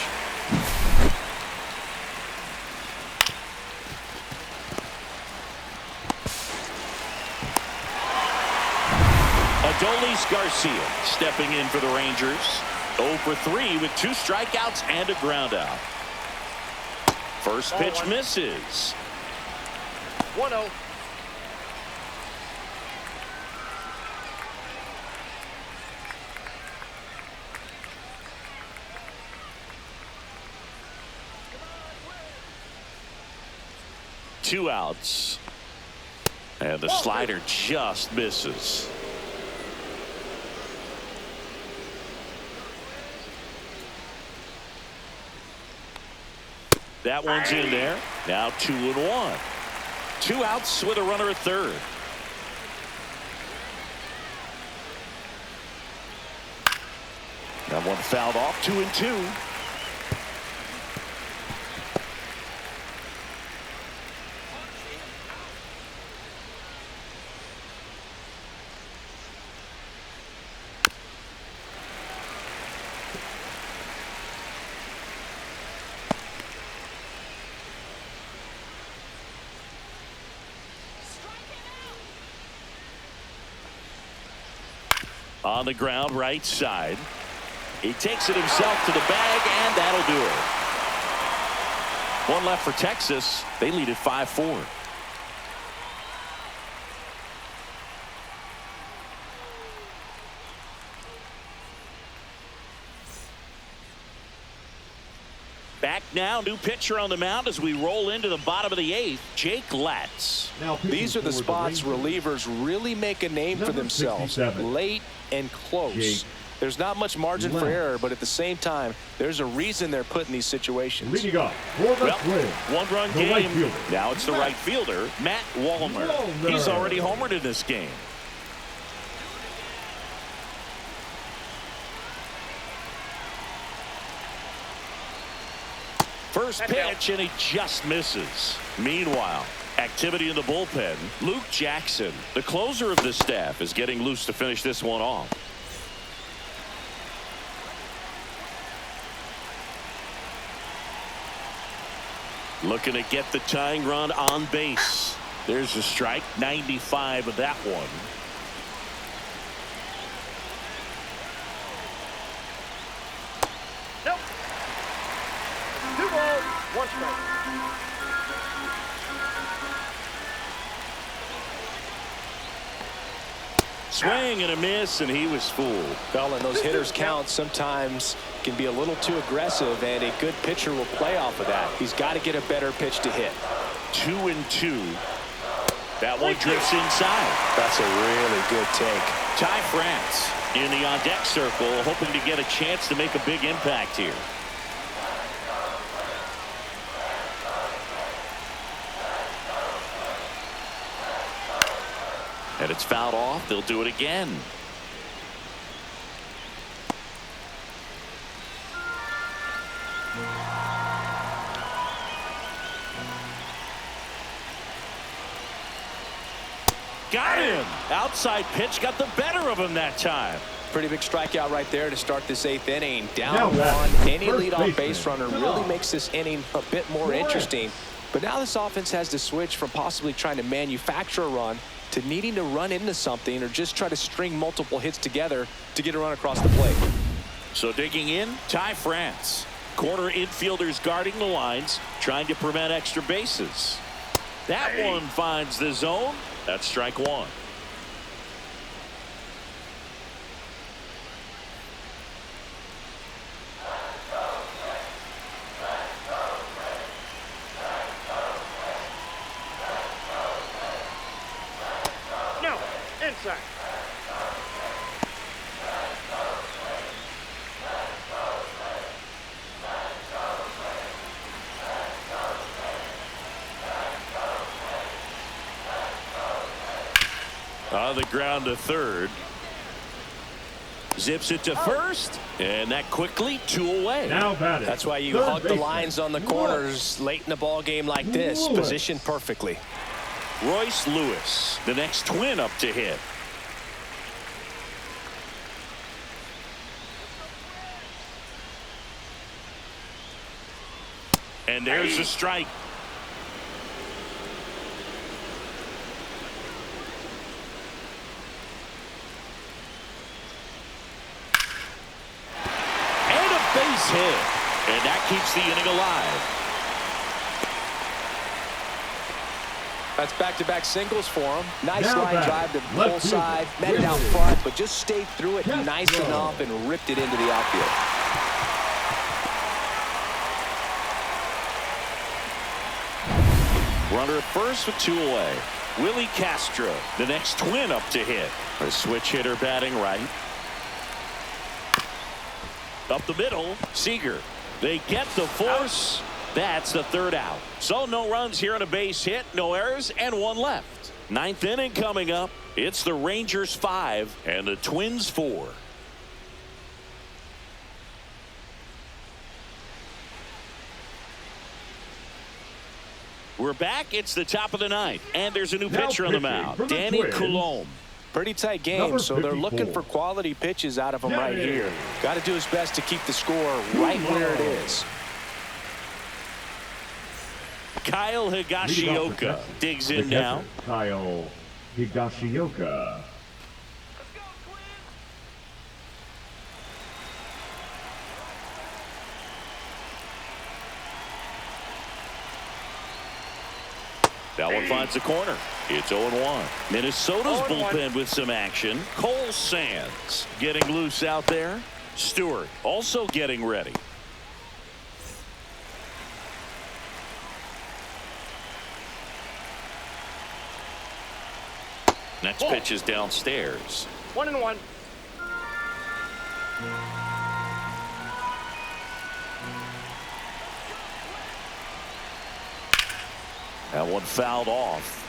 Luis Garcia stepping in for the Rangers. 0 for 3 with 2 strikeouts and a ground out. First pitch misses. 1-0. Two outs. And the slider just misses. That one's in there. Now 2-1. 2 outs with a runner at third. That one fouled off. 2-2. On the ground, right side. He takes it himself to the bag, and that'll do it. One left for Texas. They lead at 5-4. Back now, new pitcher on the mound as we roll into the bottom of the 8th, Jake Latz. These are the spots relievers really make a name for themselves. Late and close. There's not much margin for error, but at the same time, there's a reason they're put in these situations. Leading off for the Twins, one-run the game. right fielder, Now it's the right fielder, Matt Wallner. He's already homered in this game. First pitch, and he just misses. Meanwhile, activity in the bullpen. Luke Jackson, the closer of the staff, is getting loose to finish this one off. Looking to get the tying run on base. There's a strike. 95 of that one. Nope. 2 balls, 1 strike. Swing and a miss, and he was fooled. Well, and those hitters' counts sometimes can be a little too aggressive, and a good pitcher will play off of that. He's got to get a better pitch to hit. 2-2. That one drifts inside. That's a really good take. Ty France in the on-deck circle, hoping to get a chance to make a big impact here. And it's fouled off. They'll do it again. Got him. Outside pitch got the better of him that time. Pretty big strikeout right there to start this 8th inning. Down Now 1. Any first leadoff baseman, base runner really makes this inning a bit more interesting. But now this offense has to switch from possibly trying to manufacture a run to needing to run into something or just try to string multiple hits together to get a run across the plate. So digging in, Ty France. Corner infielders guarding the lines, trying to prevent extra bases. That one finds the zone. That's strike 1. No, inside. On the ground to third. Zips it to first, and that quickly 2 away. Now batting. That's why you third hug the baseman, lines on the corners late in the ball game like this. Lewis. Positioned perfectly. Royce Lewis, the next Twin up to hit. And there's a strike. base hit. And that keeps the inning alive. That's back-to-back singles for him. Nice Now line drive to pull side, met it out front, but just stayed through it nice enough and ripped it into the outfield. Runner at first with 2 away. Willie Castro, the next Twin up to hit. A switch hitter batting right. Up the middle, Seager. They get the force. That's the 3rd out. So no runs here on a base hit, no errors, and 1 left. 9th inning coming up. It's the Rangers 5 and the Twins 4. We're back. It's the top of the 9th, and there's a new pitcher on the mound, Danny Coulombe. Pretty tight game, so they're looking for quality pitches out of him right here. Got to do his best to keep the score right where it is. Kyle Higashioka digs in now. Kyle Higashioka. That one finds the corner. It's 0-1. Minnesota's bullpen with some action. Cole Sands getting loose out there. Stewart also getting ready. Next pitch is downstairs. 1-1. That one fouled off.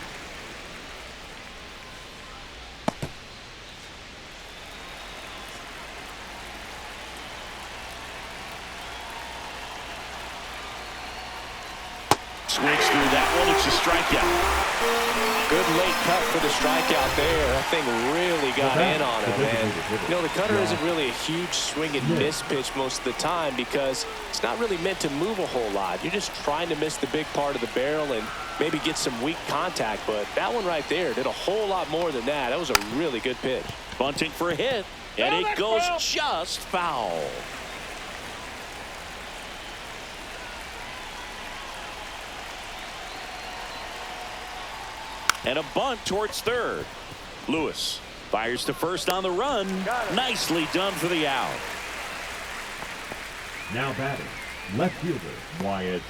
Swings through that one. It's a strikeout. Good late cut for the strikeout there. That thing really got in on him, man. You know, the cutter isn't really a huge swing and miss pitch most of the time because it's not really meant to move a whole lot. You're just trying to miss the big part of the barrel and maybe get some weak contact. But that one right there did a whole lot more than that. That was a really good pitch. Bunting for a hit, and it goes just foul. And a bunt towards third. Lewis fires to first on the run. Nicely done for the out. Now batting, left fielder Wyatt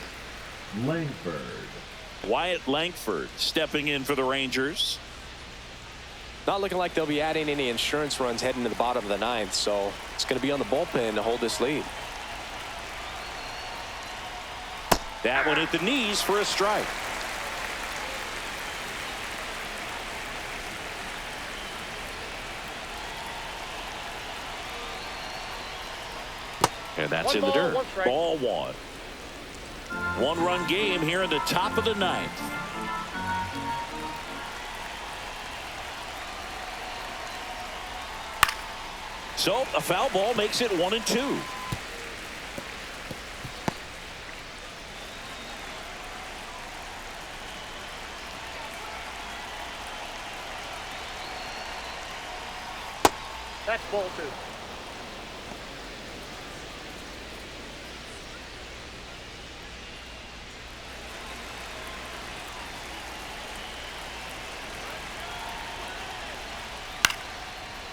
Langford. Wyatt Langford stepping in for the Rangers. Not looking like they'll be adding any insurance runs heading to the bottom of the 9th, so it's going to be on the bullpen to hold this lead. That one at the knees for a strike. And that's in the dirt. Ball 1. 1-run game here in the top of the 9th. So a foul ball makes it 1-2. That's ball 2.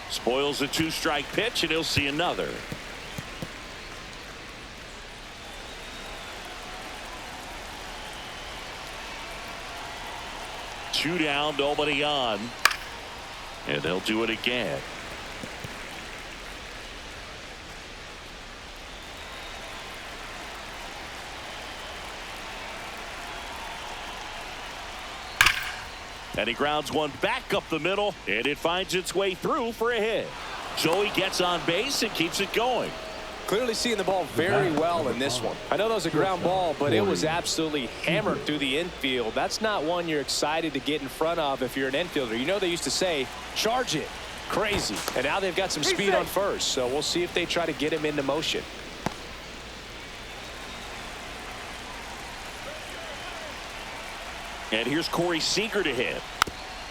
Spoils a 2-strike pitch, and he'll see another. Two down, nobody on. And they'll do it again. And he grounds one back up the middle, and it finds its way through for a hit. So he gets on base and keeps it going. Clearly seeing the ball very well in this one. I know that was a ground ball, but it was absolutely hammered through the infield. That's not one you're excited to get in front of if you're an infielder. You know they used to say, charge it. Crazy. And now they've got some speed on first, so we'll see if they try to get him into motion. And here's Corey Seager to hit.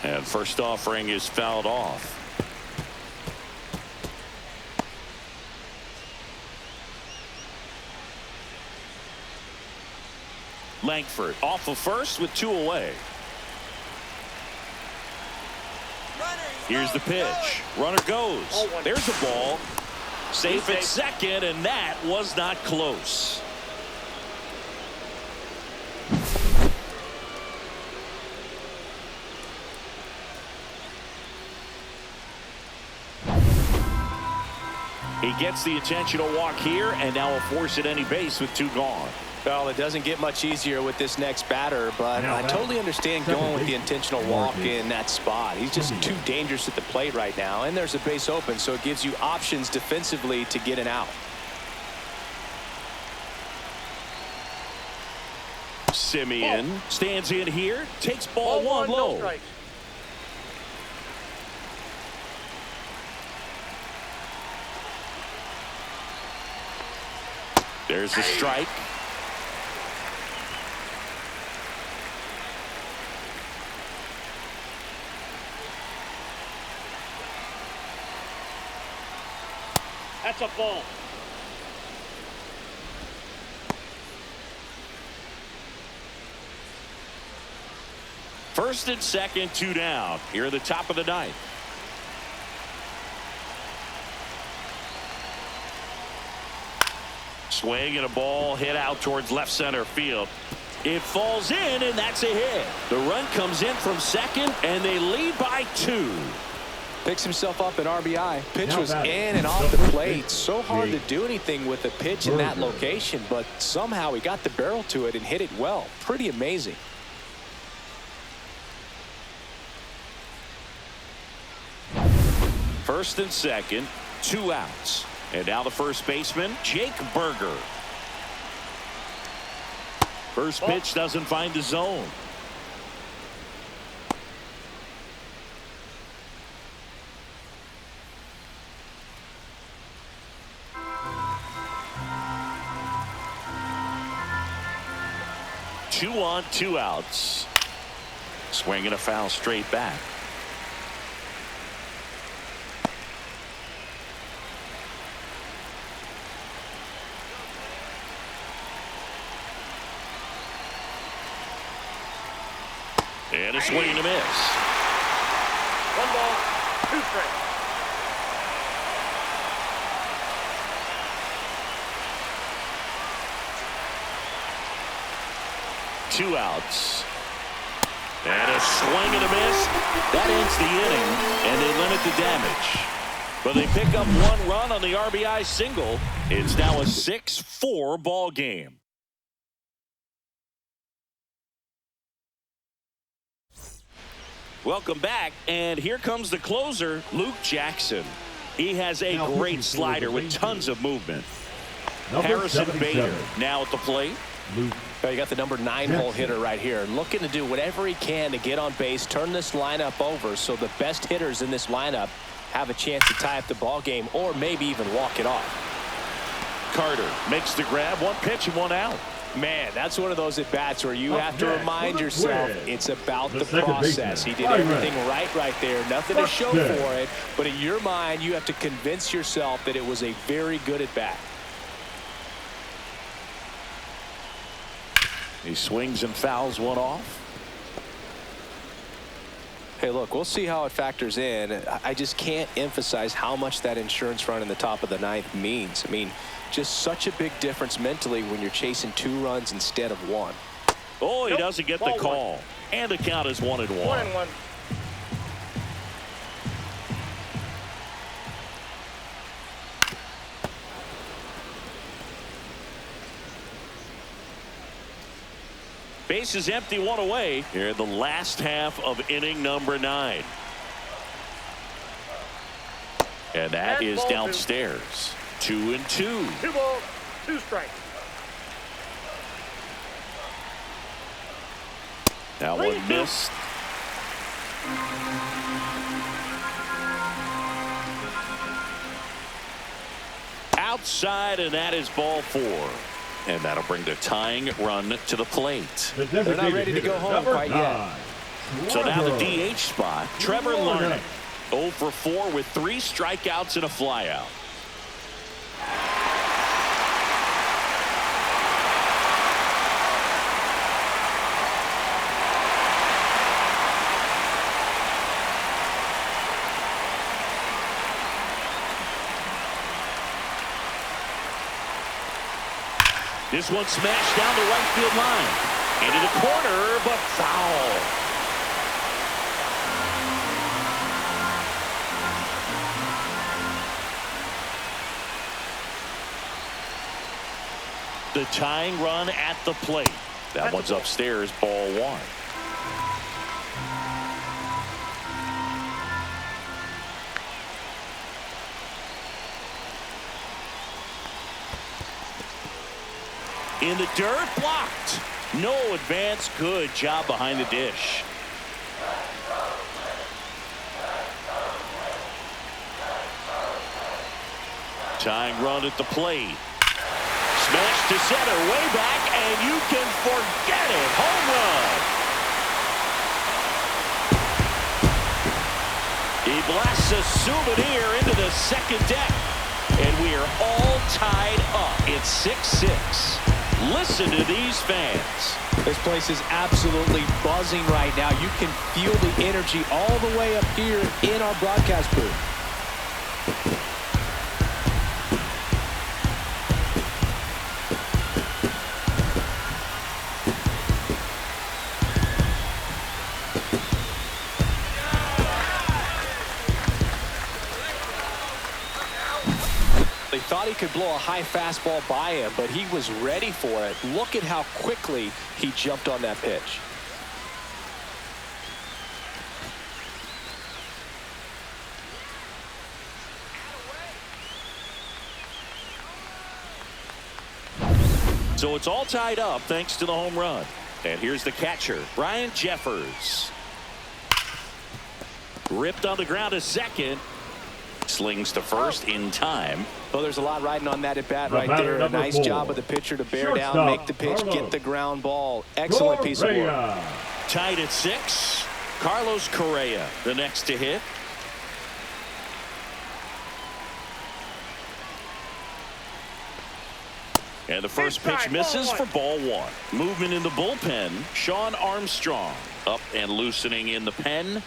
And first offering is fouled off. Langford off of first with 2 away. Here's the pitch. Runner goes. There's a ball. Safe at second, and that was not close. He gets the intentional walk here, and now will force at any base with 2 gone. Well, it doesn't get much easier with this next batter, but I totally understand going with the intentional walk in that spot. He's just too dangerous at the plate right now, and there's a base open, so it gives you options defensively to get an out. Simeon stands in here, takes ball 1 low. No, There's a strike. That's a ball. First and second, 2 down. Here at the top of the 9th. Swing and a ball hit out towards left center field. It falls in, and that's a hit. The run comes in from second, and they lead by 2. Picks himself up an RBI. Pitch was in and off the plate. So hard to do anything with a pitch in that location, but somehow he got the barrel to it and hit it well. Pretty amazing. First and second, 2 outs. And now the first baseman, Jake Berger. First pitch doesn't find the zone. Two on, 2 outs. Swing and a foul straight back. And a swing and a miss. 1 ball, 2 strikes. Two outs. And a swing and a miss. That ends the inning, and they limit the damage. But they pick up 1 run on the RBI single. It's now a 6-4 ball game. Welcome back, and here comes the closer, Luke Jackson. He has a great slider with tons of movement. Harrison Bader now at the plate. You got the number 9 hole hitter right here, looking to do whatever he can to get on base, turn this lineup over so the best hitters in this lineup have a chance to tie up the ball game or maybe even walk it off. Carter makes the grab, 1 pitch and 1 out. Man, that's one of those at-bats where you have to remind yourself it's about the process. He did everything right there. Nothing to show for it. But in your mind, you have to convince yourself that it was a very good at-bat. He swings and fouls 1 off. Hey, look, we'll see how it factors in. I just can't emphasize how much that insurance run in the top of the 9th means. I mean, just such a big difference mentally when you're chasing 2 runs instead of 1. Oh, he doesn't get the call. And the count is 1-1. 1-1. Base is empty, 1 away here in the last half of inning number 9. And that is downstairs. 2-2. 2 balls, 2 strikes. That one missed. Outside, and that is ball 4. And that'll bring the tying run to the plate. They're not ready to go home quite yet. So now the DH spot, Trevor Larnach. 0 for 4 with 3 strikeouts and a flyout. This one smashed down the right field line. Into the corner, but foul. The tying run at the plate. That one's upstairs, ball one. In the dirt, blocked. No advance. Good job behind the dish. Tying run at the plate. Smash to center, way back, and you can forget it. Home run. He blasts a souvenir into the second deck, and we are all tied up. It's 6-6. Listen to these fans. This place is absolutely buzzing right now. You can feel the energy all the way up here in our broadcast booth. They thought he could blow a high fastball by him, but he was ready for it. Look at how quickly he jumped on that pitch. So it's all tied up thanks to the home run. And here's the catcher, Brian Jeffers. Ripped on the ground to second. Slings to first in time. Well, there's a lot riding on that at bat right there. A nice job of the pitcher to bear down, make the pitch, get the ground ball. Excellent piece of work. Tied at 6. Carlos Correa, the next to hit. And the first pitch misses for ball one. Movement in the bullpen. Sean Armstrong up and loosening in the pen.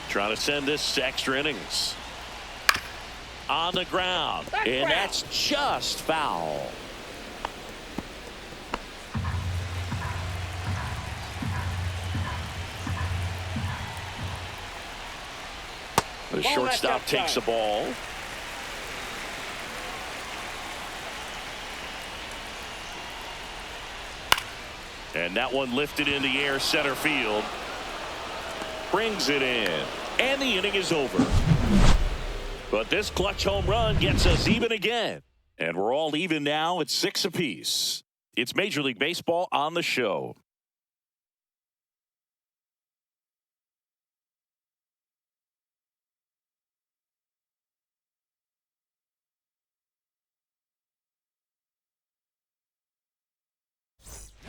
Trying to send this to extra innings. On the ground. And that's just foul. The shortstop takes the ball. And that one lifted in the air, center field. Brings it in. And the inning is over. But this clutch home run gets us even again. And we're all even now at 6 apiece. It's Major League Baseball on the show.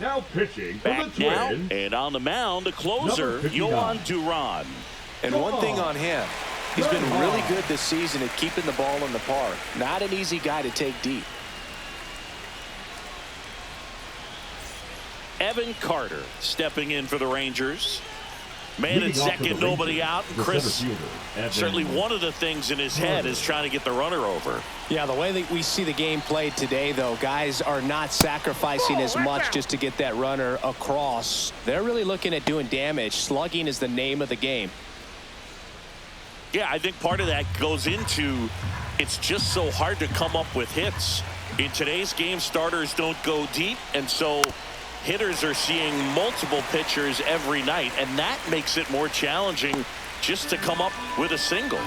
Now pitching for Back the now, Twins. and on the mound, the closer, Yohan Duran. And one thing on him, he's been really good this season at keeping the ball in the park. Not an easy guy to take deep. Evan Carter stepping in for the Rangers. Man at second, nobody out. Chris, certainly one of the things in his head is trying to get the runner over. Yeah, the way that we see the game played today, though, guys are not sacrificing as much just to get that runner across. They're really looking at doing damage. Slugging is the name of the game. Yeah, I think part of that goes into it's just so hard to come up with hits. In today's game, starters don't go deep, and so hitters are seeing multiple pitchers every night, and that makes it more challenging just to come up with a single.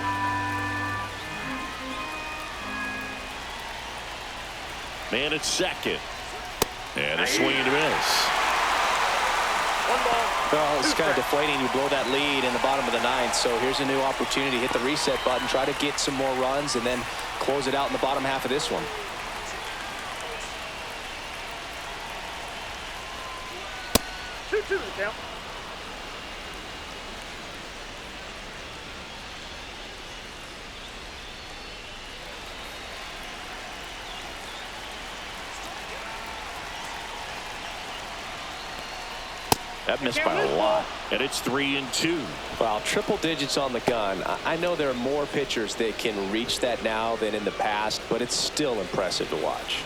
Man at second. And a swing and a miss. Well, it's kind of deflating. You blow that lead in the bottom of the ninth, so here's a new opportunity. Hit the reset button, try to get some more runs, and then close it out in the bottom half of this one. 2-2 the count. That missed by a lot. And it's 3-2. Well, triple digits on the gun. I know there are more pitchers that can reach that now than in the past, but it's still impressive to watch.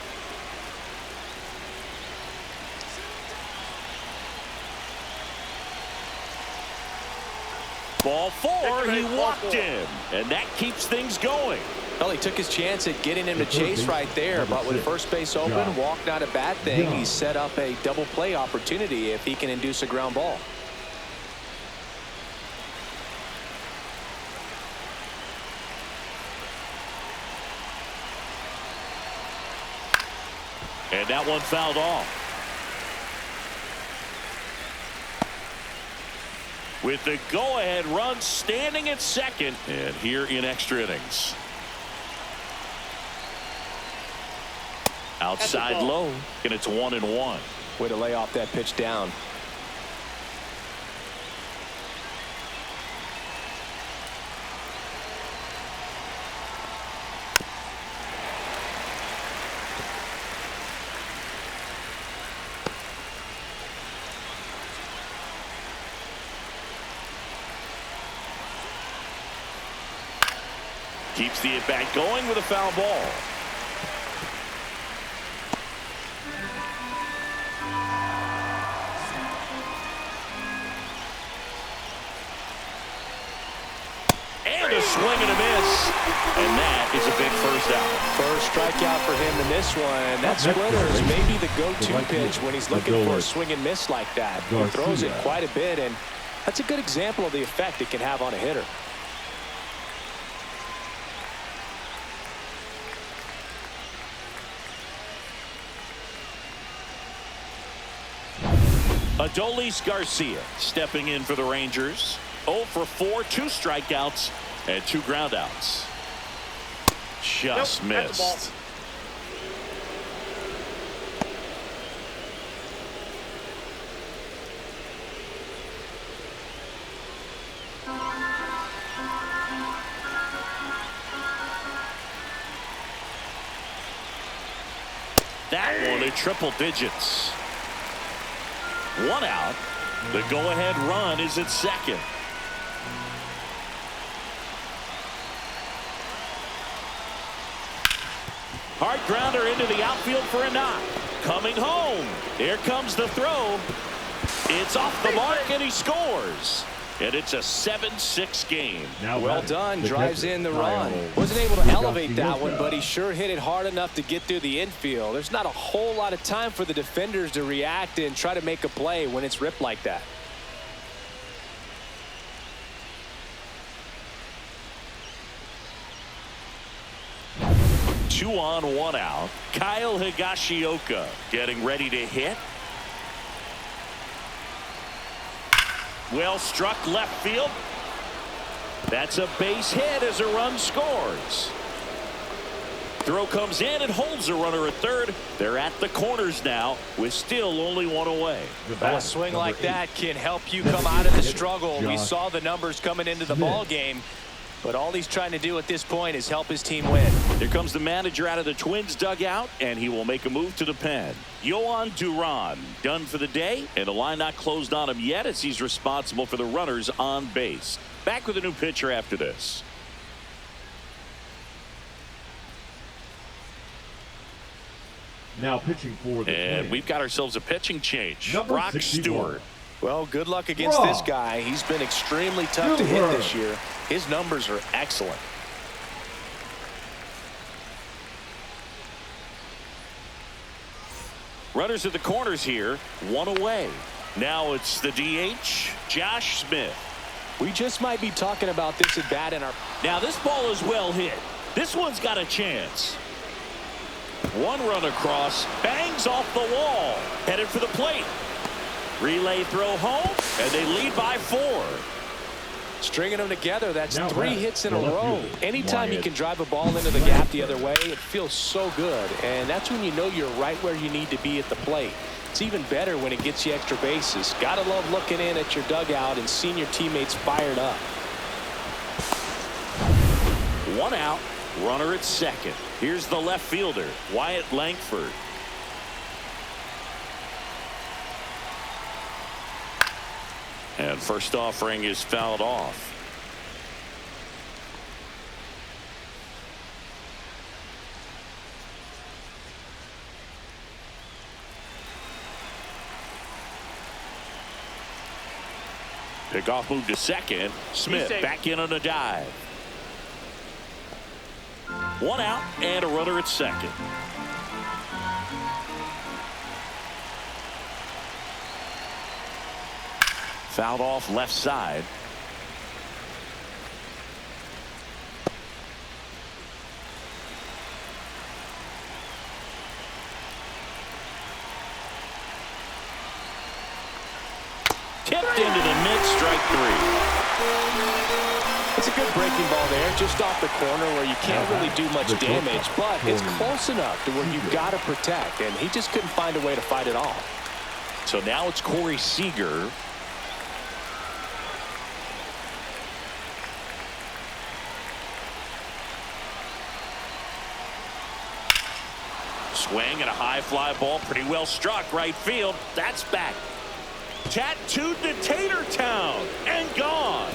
Ball 4, he walked him, and that keeps things going. Well, he took his chance at getting him to chase right there, but with first base open, walk not a bad thing. He set up a double play opportunity if he can induce a ground ball. And that one fouled off. With the go-ahead run standing at second, and here in extra innings. Outside low, and it's 1-1. Way to lay off that pitch down. Keeps the at-bat going with a foul ball. And a swing and a miss. And that is a big first out. First strikeout for him in this one. That splitter is maybe the go-to pitch when he's looking for a swing and miss like that. He throws it quite a bit, and that's a good example of the effect it can have on a hitter. Adolis Garcia stepping in for the Rangers. 0 for 4, 2 strikeouts, and 2 groundouts. Just missed. That one in triple digits. 1 out. The go-ahead run is at second. Hard grounder into the outfield for a knock. Coming home. Here comes the throw. It's off the mark, and he scores. And it's a 7-6 game. Well done. Drives in the run. Wasn't able to elevate that one, but he sure hit it hard enough to get through the infield. There's not a whole lot of time for the defenders to react and try to make a play when it's ripped like that. Two on, 1 out. Kyle Higashioka getting ready to hit. Well struck left field. That's a base hit as a run scores. Throw comes in and holds a runner at third. They're at the corners now with still only 1 away. Well, a swing like that can help you come out of the struggle. We saw the numbers coming into the ball game, but all he's trying to do at this point is help his team win. Here comes the manager out of the Twins dugout, and he will make a move to the pen. Yohan Duran done for the day, and the line not closed on him yet as he's responsible for the runners on base. Back with a new pitcher after this. Now pitching for the And Twins. we've got ourselves a pitching change. Number Brock 61. Stewart. Well, good luck against this guy. He's been extremely tough to hit this year. His numbers are excellent. Runners at the corners here, 1 away. Now it's the DH, Josh Smith. We just might be talking about this at bat in our. Now this ball is well hit. This one's got a chance. 1 run across, bangs off the wall, headed for the plate. Relay throw home, and they lead by 4. Stringing them together, that's Now 3 back, hits in a the left row. fielder, Anytime you Wyatt. can drive a ball into the gap the other way, it feels so good. And that's when you know you're right where you need to be at the plate. It's even better when it gets you extra bases. Gotta love looking in at your dugout and seeing your teammates fired up. 1 out, runner at second. Here's the left fielder, Wyatt Langford. And first offering is fouled off. Pickoff move to second. Smith back in on a dive. One out and a runner at second. Fouled off left side. Tipped into the mid, strike three. It's a good breaking ball there, just off the corner where you can't really do much damage, but it's close enough to where you've got to protect, and he just couldn't find a way to fight it off. So now it's Corey Seager. Swing and a high fly ball, pretty well struck right field. That's back. Tattooed to Tatertown and gone.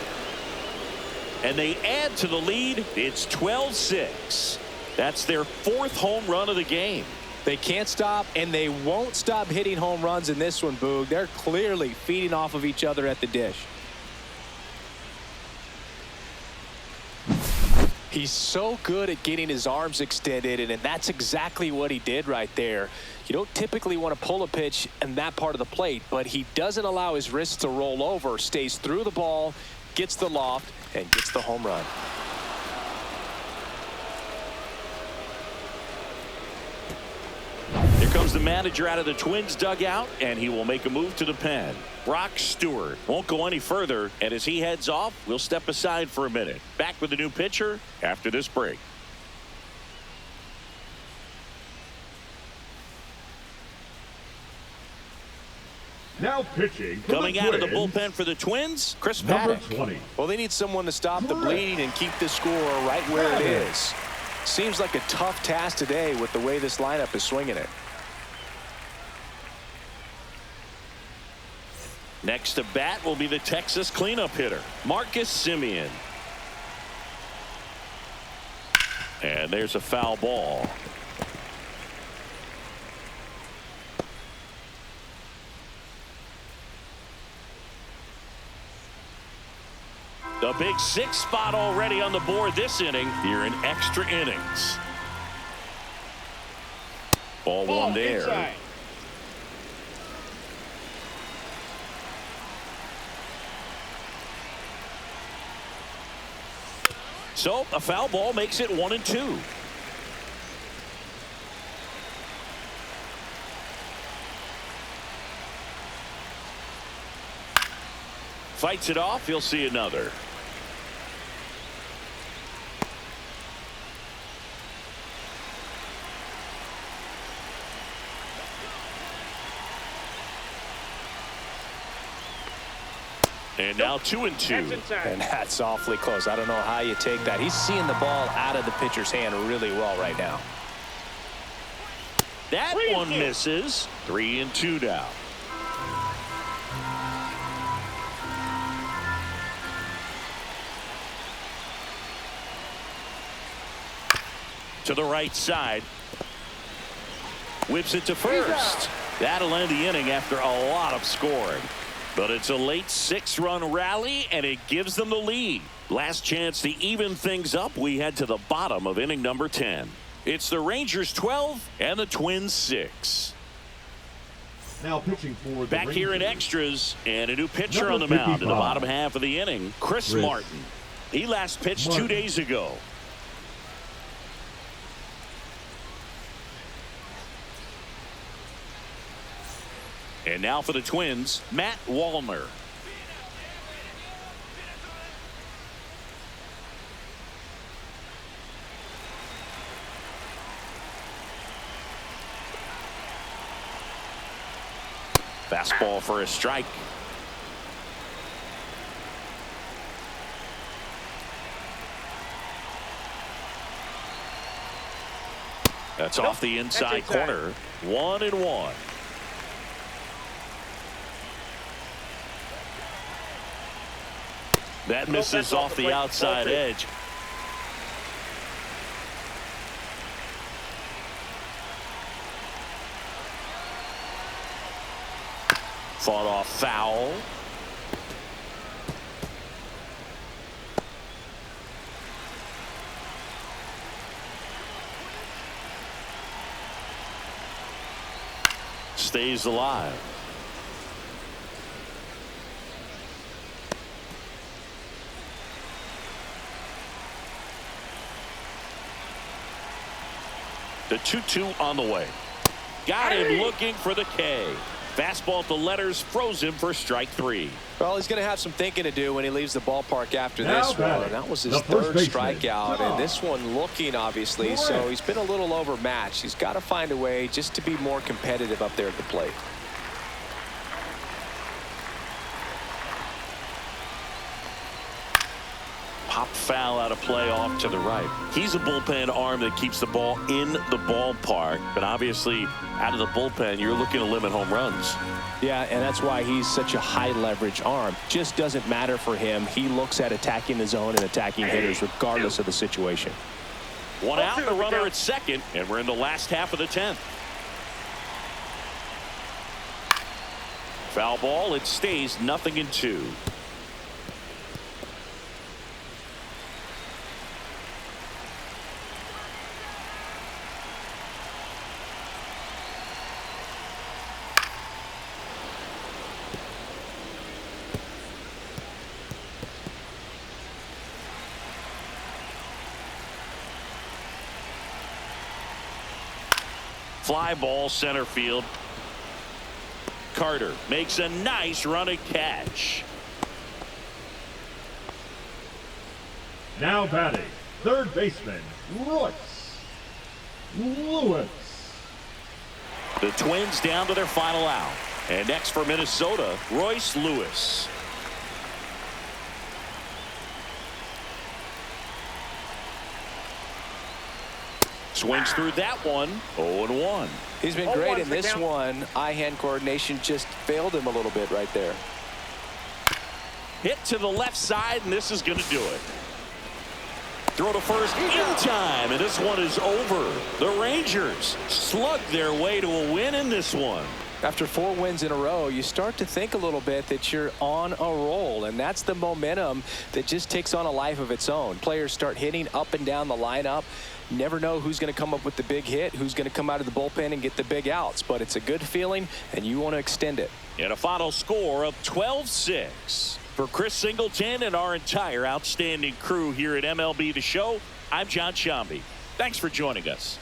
And they add to the lead. It's 12-6. That's their fourth home run of the game. They can't stop, and they won't stop hitting home runs in this one, Boog. They're clearly feeding off of each other at the dish. He's so good at getting his arms extended, and that's exactly what he did right there. You don't typically want to pull a pitch in that part of the plate, but he doesn't allow his wrists to roll over, stays through the ball, gets the loft, and gets the home run. Here comes the manager out of the Twins dugout, and he will make a move to the pen. Brock Stewart won't go any further, and as he heads off, we'll step aside for a minute. Back with the new pitcher after this break. Now pitching for Coming the out of the Twins, bullpen for the Twins, Chris number Paddock. 20. Well, they need someone to stop the bleeding and keep the score right where it is. Seems like a tough task today with the way this lineup is swinging it. Next to bat will be the Texas cleanup hitter, Marcus Semien. And there's a foul ball. The big six spot already on the board this inning here in extra innings. Ball one there. Inside. So a foul ball makes it 1-2. Fights it off. He'll see another. And now 2-2. That's inside. And that's awfully close. I don't know how you take that. He's seeing the ball out of the pitcher's hand really well right now. That one misses. 3-2 now. To the right side. Whips it to first. That'll end the inning after a lot of scoring. But it's a late 6-run rally, and it gives them the lead. Last chance to even things up. We head to the bottom of inning number 10. It's the Rangers 12 and the Twins 6. Now pitching for the Back here in Rangers, extras, and a new pitcher number on the mound in the 55. bottom half of the inning, Chris Martin. He last pitched 2 days ago. And now for the Twins, Matt Wallner. Fastball for a strike. That's off the inside corner. 1-1. That misses off the outside edge. Fought off foul. Stays alive. The 2-2 on the way. Got him looking for the K. Fastball at the letters, froze him for strike 3. Well, he's going to have some thinking to do when he leaves the ballpark after Now this one. That was his third strikeout, and this one looking, obviously, so he's been a little overmatched. He's got to find a way just to be more competitive up there at the plate. Pop foul out of play off to the right. He's a bullpen arm that keeps the ball in the ballpark, but obviously out of the bullpen you're looking to limit home runs. Yeah, and that's why he's such a high leverage arm. Just doesn't matter for him. He looks at attacking the zone and attacking hitters regardless of the situation. One out, the runner at second, and we're in the last half of the 10th. Foul ball, it stays 0-2. Fly ball center field. Carter makes a nice running catch. Now batting, third baseman, Royce Lewis. The Twins down to their final out. And next for Minnesota, Royce Lewis. Swings through that one. 0-1. He's been great in this one. Eye-hand coordination just failed him a little bit right there. Hit to the left side, and this is going to do it. Throw to first in time, and this one is over. The Rangers slugged their way to a win in this one. After 4 wins in a row, you start to think a little bit that you're on a roll, and that's the momentum that just takes on a life of its own. Players start hitting up and down the lineup. Never know who's going to come up with the big hit, who's going to come out of the bullpen and get the big outs, but it's a good feeling, and you want to extend it. And a final score of 12-6. For Chris Singleton and our entire outstanding crew here at MLB The Show, I'm John Shambi. Thanks for joining us.